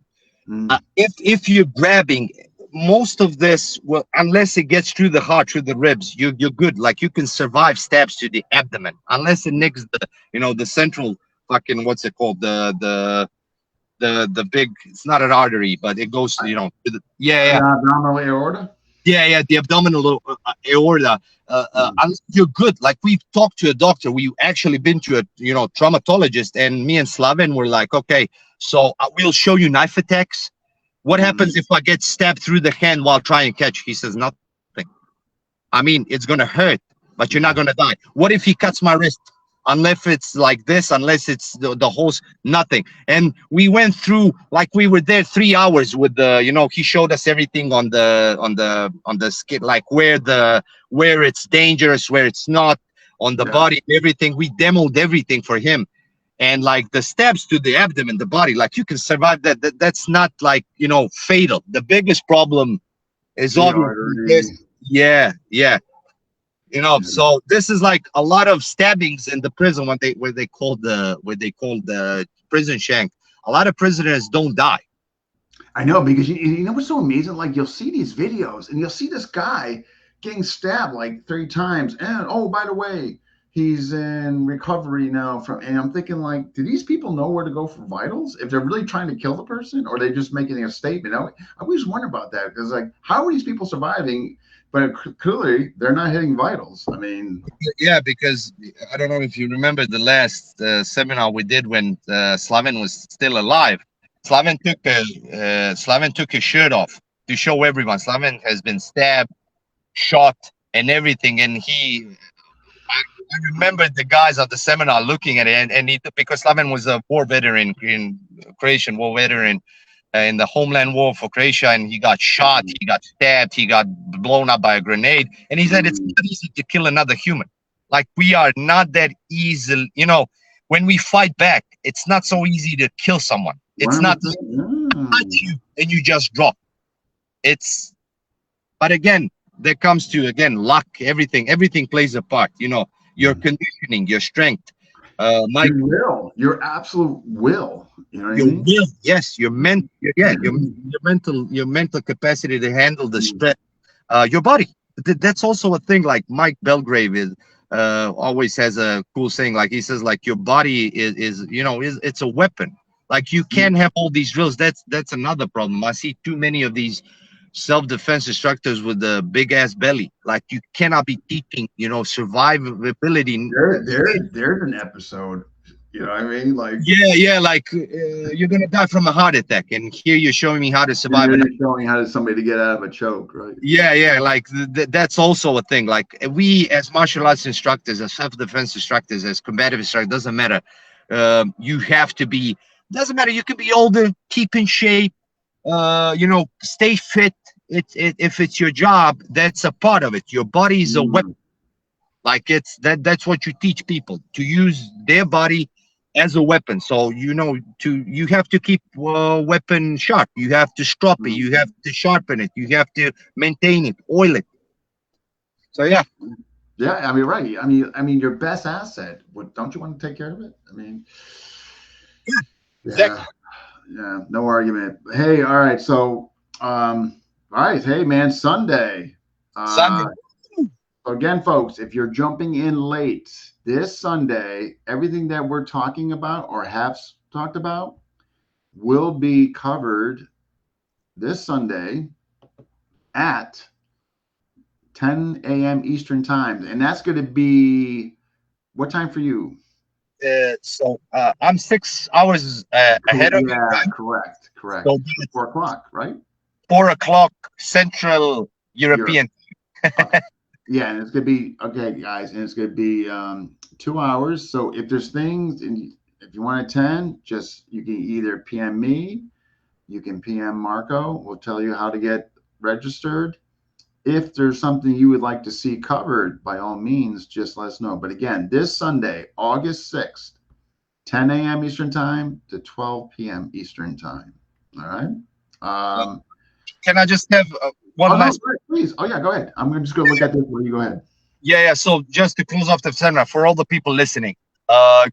if you're grabbing, most of this, well, unless it gets through the heart, through the ribs, you're good. Like, you can survive stabs to the abdomen, unless it nicks the central fucking, what's it called, the big, it's not an artery, but it goes to the, yeah, Abdominal aorta. yeah, the abdominal aorta. Unless you're good. Like, we've talked to a doctor, we've actually been to a traumatologist, and me and Slaven were like, okay, so we'll show you knife attacks. What happens if I get stabbed through the hand while trying to catch? He says, nothing. I mean, it's gonna hurt, but you're not gonna die. What if he cuts my wrist? Unless it's like this, unless it's the hose, nothing. And we went through, like, we were there 3 hours with he showed us everything on the skin, like where it's dangerous, where it's not, on the body, everything. We demoed everything for him. And like the stabs to the abdomen, the body, like, you can survive that. That's not like, fatal. The biggest problem is obviously this. Yeah. So this is like a lot of stabbings in the prison where they call the prison shank. A lot of prisoners don't die. I know, because you know what's so amazing? Like, you'll see these videos and you'll see this guy getting stabbed like 3 times, and oh, by the way, he's in recovery now and I'm thinking, like, do these people know where to go for vitals if they're really trying to kill the person, or are they just making a statement? I always wonder about that, because, like, how are these people surviving? But clearly they're not hitting vitals. I mean, yeah, because I don't know if you remember the last seminar we did when Slaven was still alive. Slaven took his shirt off to show everyone. Slaven has been stabbed, shot, and everything. And I remember the guys at the seminar looking at it, and because Slaven was a war veteran, in Croatian war veteran, in the homeland war for Croatia, and he got shot, he got stabbed, he got blown up by a grenade. And he said, it's not easy to kill another human. Like, we are not that easy. When we fight back, it's not so easy to kill someone. It's not touch you and you just drop. But again, there comes to, again, luck. Everything plays a part. Your conditioning, your strength, your absolute will. You know what I your mean? will, yes, your mental capacity to handle the stress, your body. That's also a thing. Like, Mike Belgrave always has a cool saying. Like, he says, like, your body is it's a weapon. Like, you can't have all these drills. That's another problem. I see too many of these self-defense instructors with a big ass belly. Like, you cannot be teaching survivability. There's an episode. You know what I mean? Like, yeah, like, you're gonna die from a heart attack, and here you're showing me how to survive. You're showing how to somebody to get out of a choke, right? Yeah, like that's also a thing. Like, we as martial arts instructors, as self-defense instructors, as combative instructors, doesn't matter. You have to be. Doesn't matter. You can be older, keep in shape. Stay fit. If it's your job, that's a part of it. Your body is a weapon. Like, that's what you teach people, to use their body as a weapon. So you have to keep weapon sharp. You have to strop it. You have to sharpen it. You have to maintain it, oil it. So yeah. I mean, right. I mean, your best asset. Don't you want to take care of it? I mean, Exactly. Yeah, no argument. Hey, all right. So, all right. Hey, man, Sunday. Sunday. So again, folks, if you're jumping in late this Sunday, everything that we're talking about or have talked about will be covered this Sunday at 10 a.m. Eastern time. And that's going to be what time for you? So I'm 6 hours ahead of you. Right? Correct. So 4 o'clock, right? 4 o'clock Central European. Okay. Yeah, and it's gonna be okay, guys, and it's gonna be 2 hours. So if there's things, and if you want to attend, just you can either PM me, you can PM Marko. We'll tell you how to get registered. If there's something you would like to see covered, by all means, just let us know. But again, this Sunday, August 6th, 10 a.m. Eastern Time to 12 p.m. Eastern Time. All right. Um, Can I just have oh one no, last? go ahead, please. Oh yeah, go ahead. I'm just gonna look at this while you go ahead. Yeah. So just to close off the seminar for all the people listening,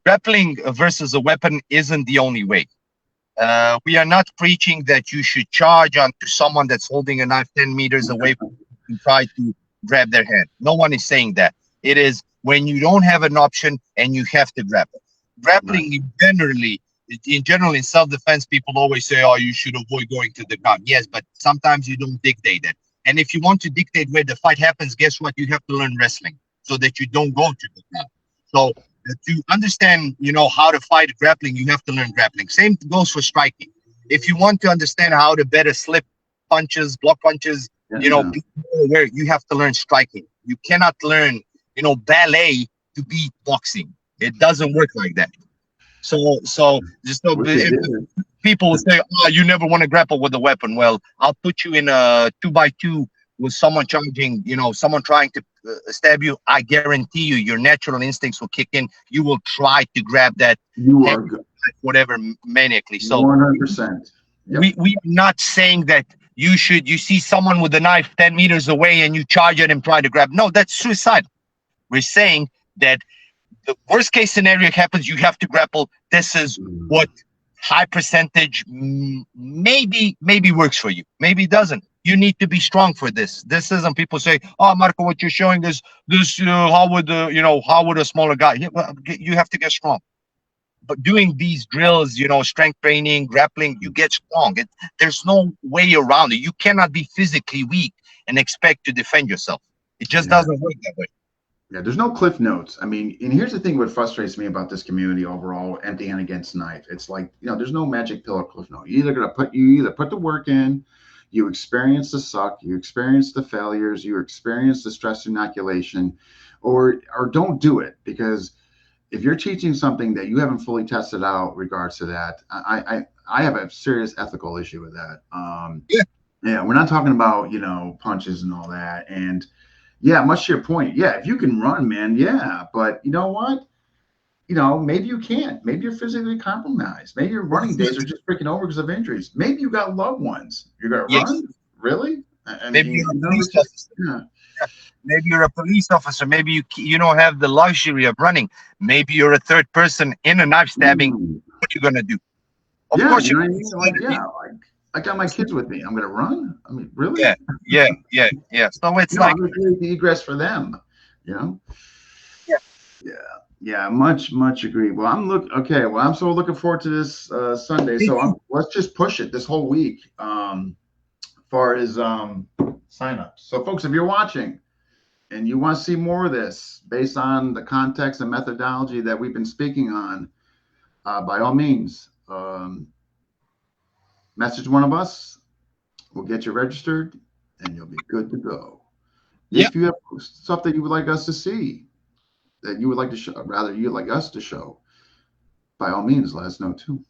grappling versus a weapon isn't the only way. We are not preaching that you should charge onto someone that's holding a knife 10 meters away from you and try to grab their hand. No one is saying that. It is when you don't have an option and you have to grapple. Right. Grappling in general, in self-defense, people always say, "Oh, you should avoid going to the ground." Yes, but sometimes you don't dictate it. And if you want to dictate where the fight happens, guess what? You have to learn wrestling so that you don't go to the ground. So to understand, how to fight grappling, you have to learn grappling. Same goes for striking. If you want to understand how to better slip punches, block punches, Yeah. where you have to learn striking. You cannot learn, ballet to beat boxing. It doesn't work like that. So just so Wish it if did. people will say, "Oh, you never want to grapple with a weapon." Well, I'll put you in a 2x2 with someone charging, someone trying to stab you. I guarantee you, your natural instincts will kick in. You will try to grab that You heavy, are good. whatever, maniacally. So 100%. Yep. we are not saying that you see someone with a knife 10 meters away and you charge at him, try to grab. No, that's suicide. We're saying that the worst case scenario happens, you have to grapple. This is what high percentage maybe works for you, maybe it doesn't. You need to be strong for this. This isn't people say, "Oh, Marko, what you're showing is this, how would a smaller guy." Yeah, well, you have to get strong. But doing these drills, strength training, grappling, you get strong. There's no way around it. You cannot be physically weak and expect to defend yourself. It just Yeah. doesn't work that way. Yeah, there's no cliff notes. I mean, and here's the thing: what frustrates me about this community overall, empty hand against knife. It's like, there's no magic pill or cliff note. You either put the work in, you experience the suck, you experience the failures, you experience the stress inoculation, or don't do it. Because if you're teaching something that you haven't fully tested out, regards to that, I have a serious ethical issue with that. Yeah. Yeah, we're not talking about punches and all that. And yeah, much to your point. Yeah, if you can run, man, yeah. But you know what? Maybe you can't. Maybe you're physically compromised. Maybe your running days are just freaking over because of injuries. Maybe you got loved ones. You're gonna Yes. run? Really? I Maybe mean, you're a police it's just officer. yeah. Maybe you're a police officer. Maybe you don't have the luxury of running. Maybe you're a third person in a knife stabbing. Mm. What are you gonna do? Of Yeah, course you you're know what I gonna mean? Like, yeah, like I got my kids with me. I'm gonna run. I mean, really? yeah, yeah. So it's like, I'm just really the egress for them. You know? yeah, Yeah, yeah, much agree. Well, okay. Well, I'm so looking forward to this Sunday. me So too. let's just push it this whole week. Far as signups. So, folks, if you're watching and you want to see more of this based on the context and methodology that we've been speaking on, by all means, message one of us. We'll get you registered, and you'll be good to go. Yeah, If you have stuff that you would like us to see, that you would like to show, rather you'd like us to show, by all means, let us know too.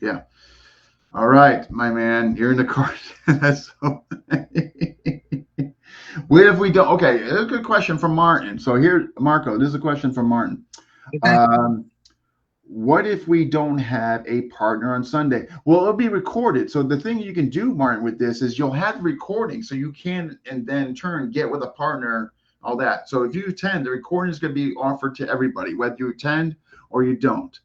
Yeah. All right, my man, you're in the car. That's so. What if we don't? Okay, a good question from Martin. So here, Marko, this is a question from Martin. okay. Um, what if we don't have a partner on Sunday? Well, it'll be recorded. So the thing you can do, Martin, with this is you'll have recording, so you can, and then in turn get with a partner, all that. So if you attend, the recording is going to be offered to everybody, whether you attend or you don't.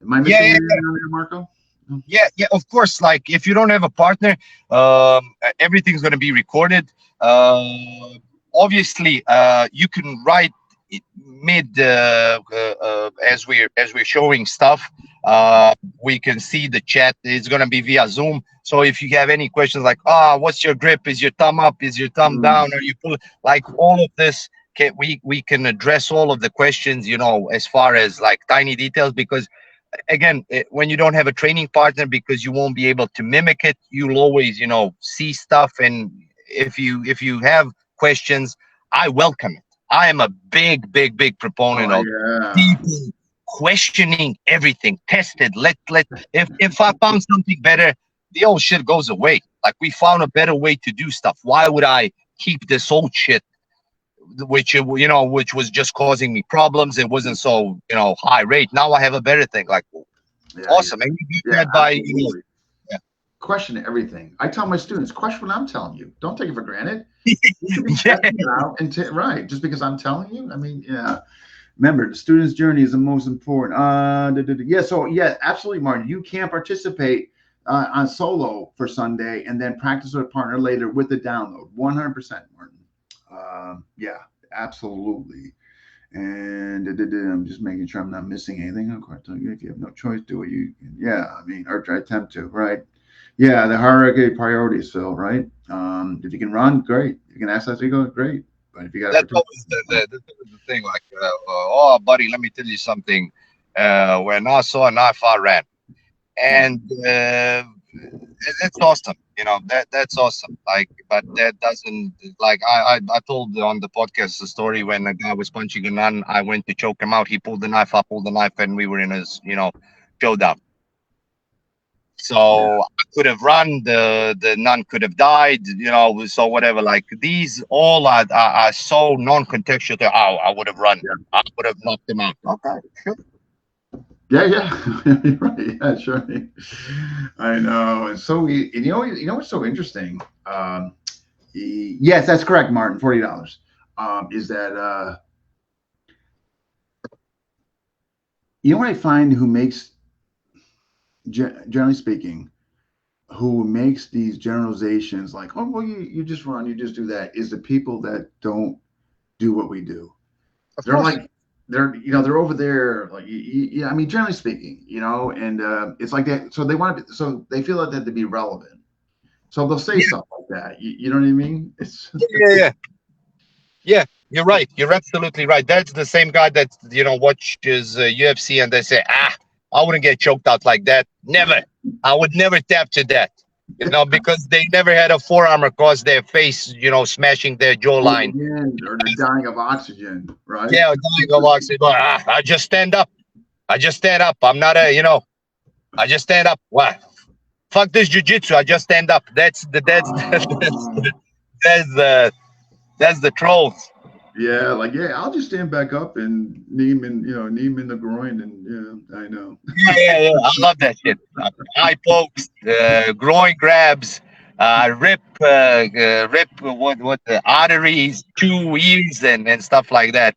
Am I Yeah, missing yeah, anything on there, Marko? No? yeah. Of course, like if you don't have a partner, everything's gonna be recorded. Obviously, you can write mid as we're showing stuff. We can see the chat. It's gonna be via Zoom. So if you have any questions like, what's your grip? Is your thumb up? Is your thumb down? Are you pull? Like all of this, we can address all of the questions. As far as like tiny details, because again, when you don't have a training partner, because you won't be able to mimic it, you'll always see stuff. And if you have questions, I welcome it. I am a big proponent Oh of yeah. people questioning everything. Tested. Let if I found something better, the old shit goes away. Like we found a better way to do stuff. Why would I keep this old shit, which which was just causing me problems? It wasn't so high rate. Now I have a better thing. Like Yeah, yeah. awesome, and you do Yeah, that by absolutely. yeah. Question everything. I tell my students, question what I'm telling you. Don't take it for granted. You should be Yeah, testing it out and right. Just because I'm telling you. I mean, yeah. Remember, the student's journey is the most important. Yeah. So yeah, absolutely, Martin. You can participate on solo for Sunday and then practice with a partner later with the download. 100%, Martin. Yeah, absolutely. And I'm just making sure I'm not missing anything. Of course, if you have no choice, do what you. Yeah, I mean, or try attempt to. Right. Yeah, the hierarchy of priorities, Phil. Right. If you can run, great. If you can access ego, great. But if you got to that's participate, always that's always the thing. Like, oh, buddy, let me tell you something. When I saw a knife, I ran, and it's awesome. That's awesome. Like, but that doesn't like I told on the podcast the story when a guy was punching a nun. I went to choke him out. He pulled the knife. I pulled the knife, and we were in his showdown. yeah, So I could have run. The nun could have died. So whatever. Like these all are so non-contextual. I would have run. yeah, I would have knocked him out. Okay, sure. yeah, yeah. You're right. Yeah, sure. I know. And so, what's so interesting? Yes, that's correct, Martin. $40. Is that what I find who makes, generally speaking, who makes these generalizations like, oh, well, you just run, you just do that, is the people that don't do what we do. Of They're course. like, they're over there, like, yeah, I mean, generally speaking, and it's like that. So they want to be, so they feel like that to be relevant. So they'll say Yeah, stuff like that. You know what I mean? It's, yeah, yeah. Yeah, you're right. You're absolutely right. That's the same guy that watches UFC and they say, I wouldn't get choked out like that. Never. I would never tap to that. Because they never had a forearm across their face, smashing their jawline. again, or they're dying of oxygen, right? Yeah, dying of oxygen. But, I just stand up. I just stand up. I'm not I just stand up. What? Fuck this jujitsu. I just stand up. That's the that's Um, that's the that's the trolls. yeah, like, yeah, I'll just stand back up and knee him in the groin, and yeah, I know. Yeah, yeah, yeah. I love that shit. Eye pokes, groin grabs, rip what the arteries, chew ears, and stuff like that.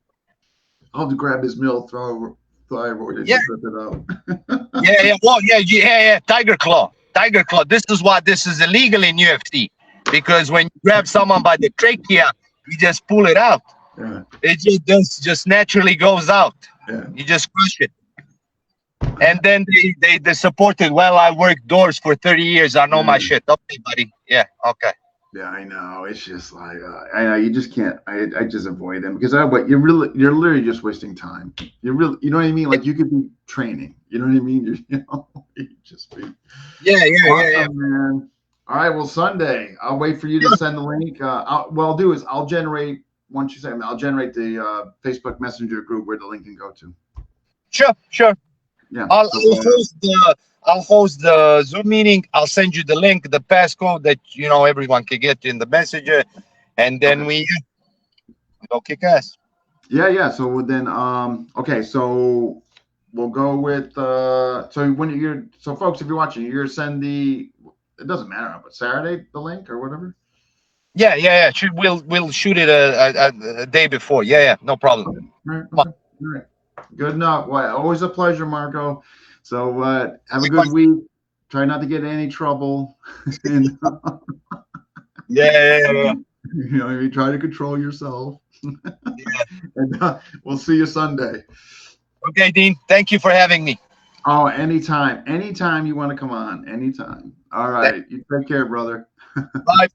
I'll have to grab his middle thyroid and Yeah, just rip it out. yeah, yeah. Well, yeah, yeah, yeah. Tiger claw, tiger claw. This is why this is illegal in UFC because when you grab someone by the trachea, you just pull it out. Yeah, It just naturally goes out. yeah. You just crush it. And then they supported. Well, I worked doors for 30 years. I know my Yeah. shit. Okay, buddy. Yeah. Okay. Yeah, I know. It's just like I know you just can't. I just avoid them because what you're literally just wasting time. You know what I mean? Like you could be training. You know what I mean? You just be Yeah. Yeah. Yeah. Yeah. awesome, man. All right. Well, Sunday. I'll wait for you to Sure. send the link. What I'll do is I'll generate once you say I'll generate the Facebook Messenger group where the link can go to. Sure. Sure. Yeah. I'll, So I'll host the I'll host the Zoom meeting. I'll send you the link, the passcode that everyone can get in the messenger, and then okay. we go kick ass. Yeah. So then okay. So we'll go with so when you're so folks, if you're watching, you're send the it doesn't matter, but Saturday the link or whatever. Yeah. Yeah. Yeah. We'll shoot it a day before. Yeah. Yeah. No problem. Okay. All right. Okay. All right. Good enough. Well, always a pleasure, Marco. So have a good Likewise. week. Try not to get in any trouble, and Yeah. Yeah. Yeah. Yeah. you try to control yourself. Yeah. And we'll see you Sunday. Okay, Dean. Thank you for having me. Oh, anytime you want to come on, anytime. All right, you take care, brother. Bye.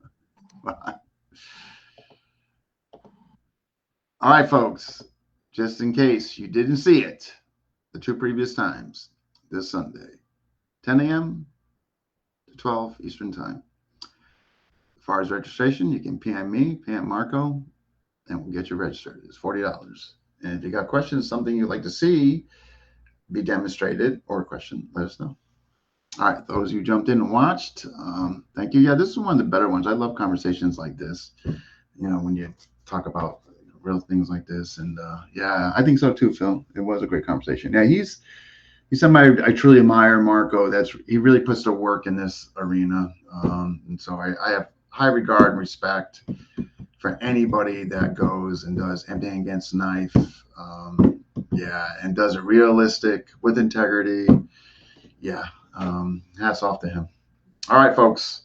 Bye. All right, folks. Just in case you didn't see it, the two previous times this Sunday, 10 a.m. to 12 Eastern Time. As far as registration, you can PM me, PM Marco, and we'll get you registered. It's $40. And if you got questions, something you'd like to see be demonstrated or a question, let us know. All right, those who jumped in and watched, thank you. Yeah, this is one of the better ones. I love conversations like this. When you talk about real things like this, and yeah, I think so too, Phil. It was a great conversation. Yeah, he's somebody I truly admire, Marko. He really puts the work in this arena, and so I have high regard and respect for anybody that goes and does emptying against knife. Yeah, and does it realistic with integrity. Yeah, hats off to him. All right, folks.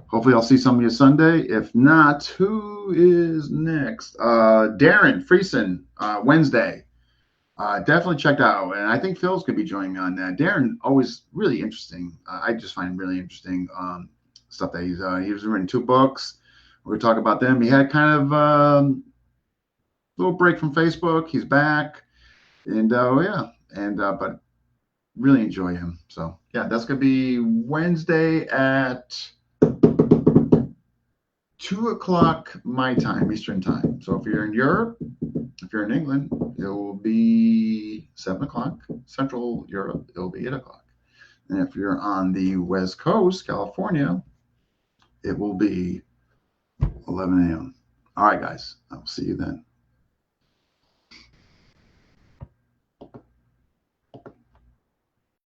Hopefully, I'll see some of you Sunday. If not, who is next? Darren Friesen, Wednesday. Definitely check out. And I think Phil's going to be joining me on that. Darren, always really interesting. I just find him really interesting stuff that he's written 2 books. We're going to talk about them. He had kind of little break from Facebook. He's back. And yeah. And but really enjoy him. So yeah, that's going to be Wednesday at 2 o'clock my time, Eastern time. So if you're in Europe, if you're in England, it will be 7 o'clock. Central Europe, it'll be 8 o'clock. And if you're on the West Coast, California, it will be 11 a.m. All right, guys. I'll see you then.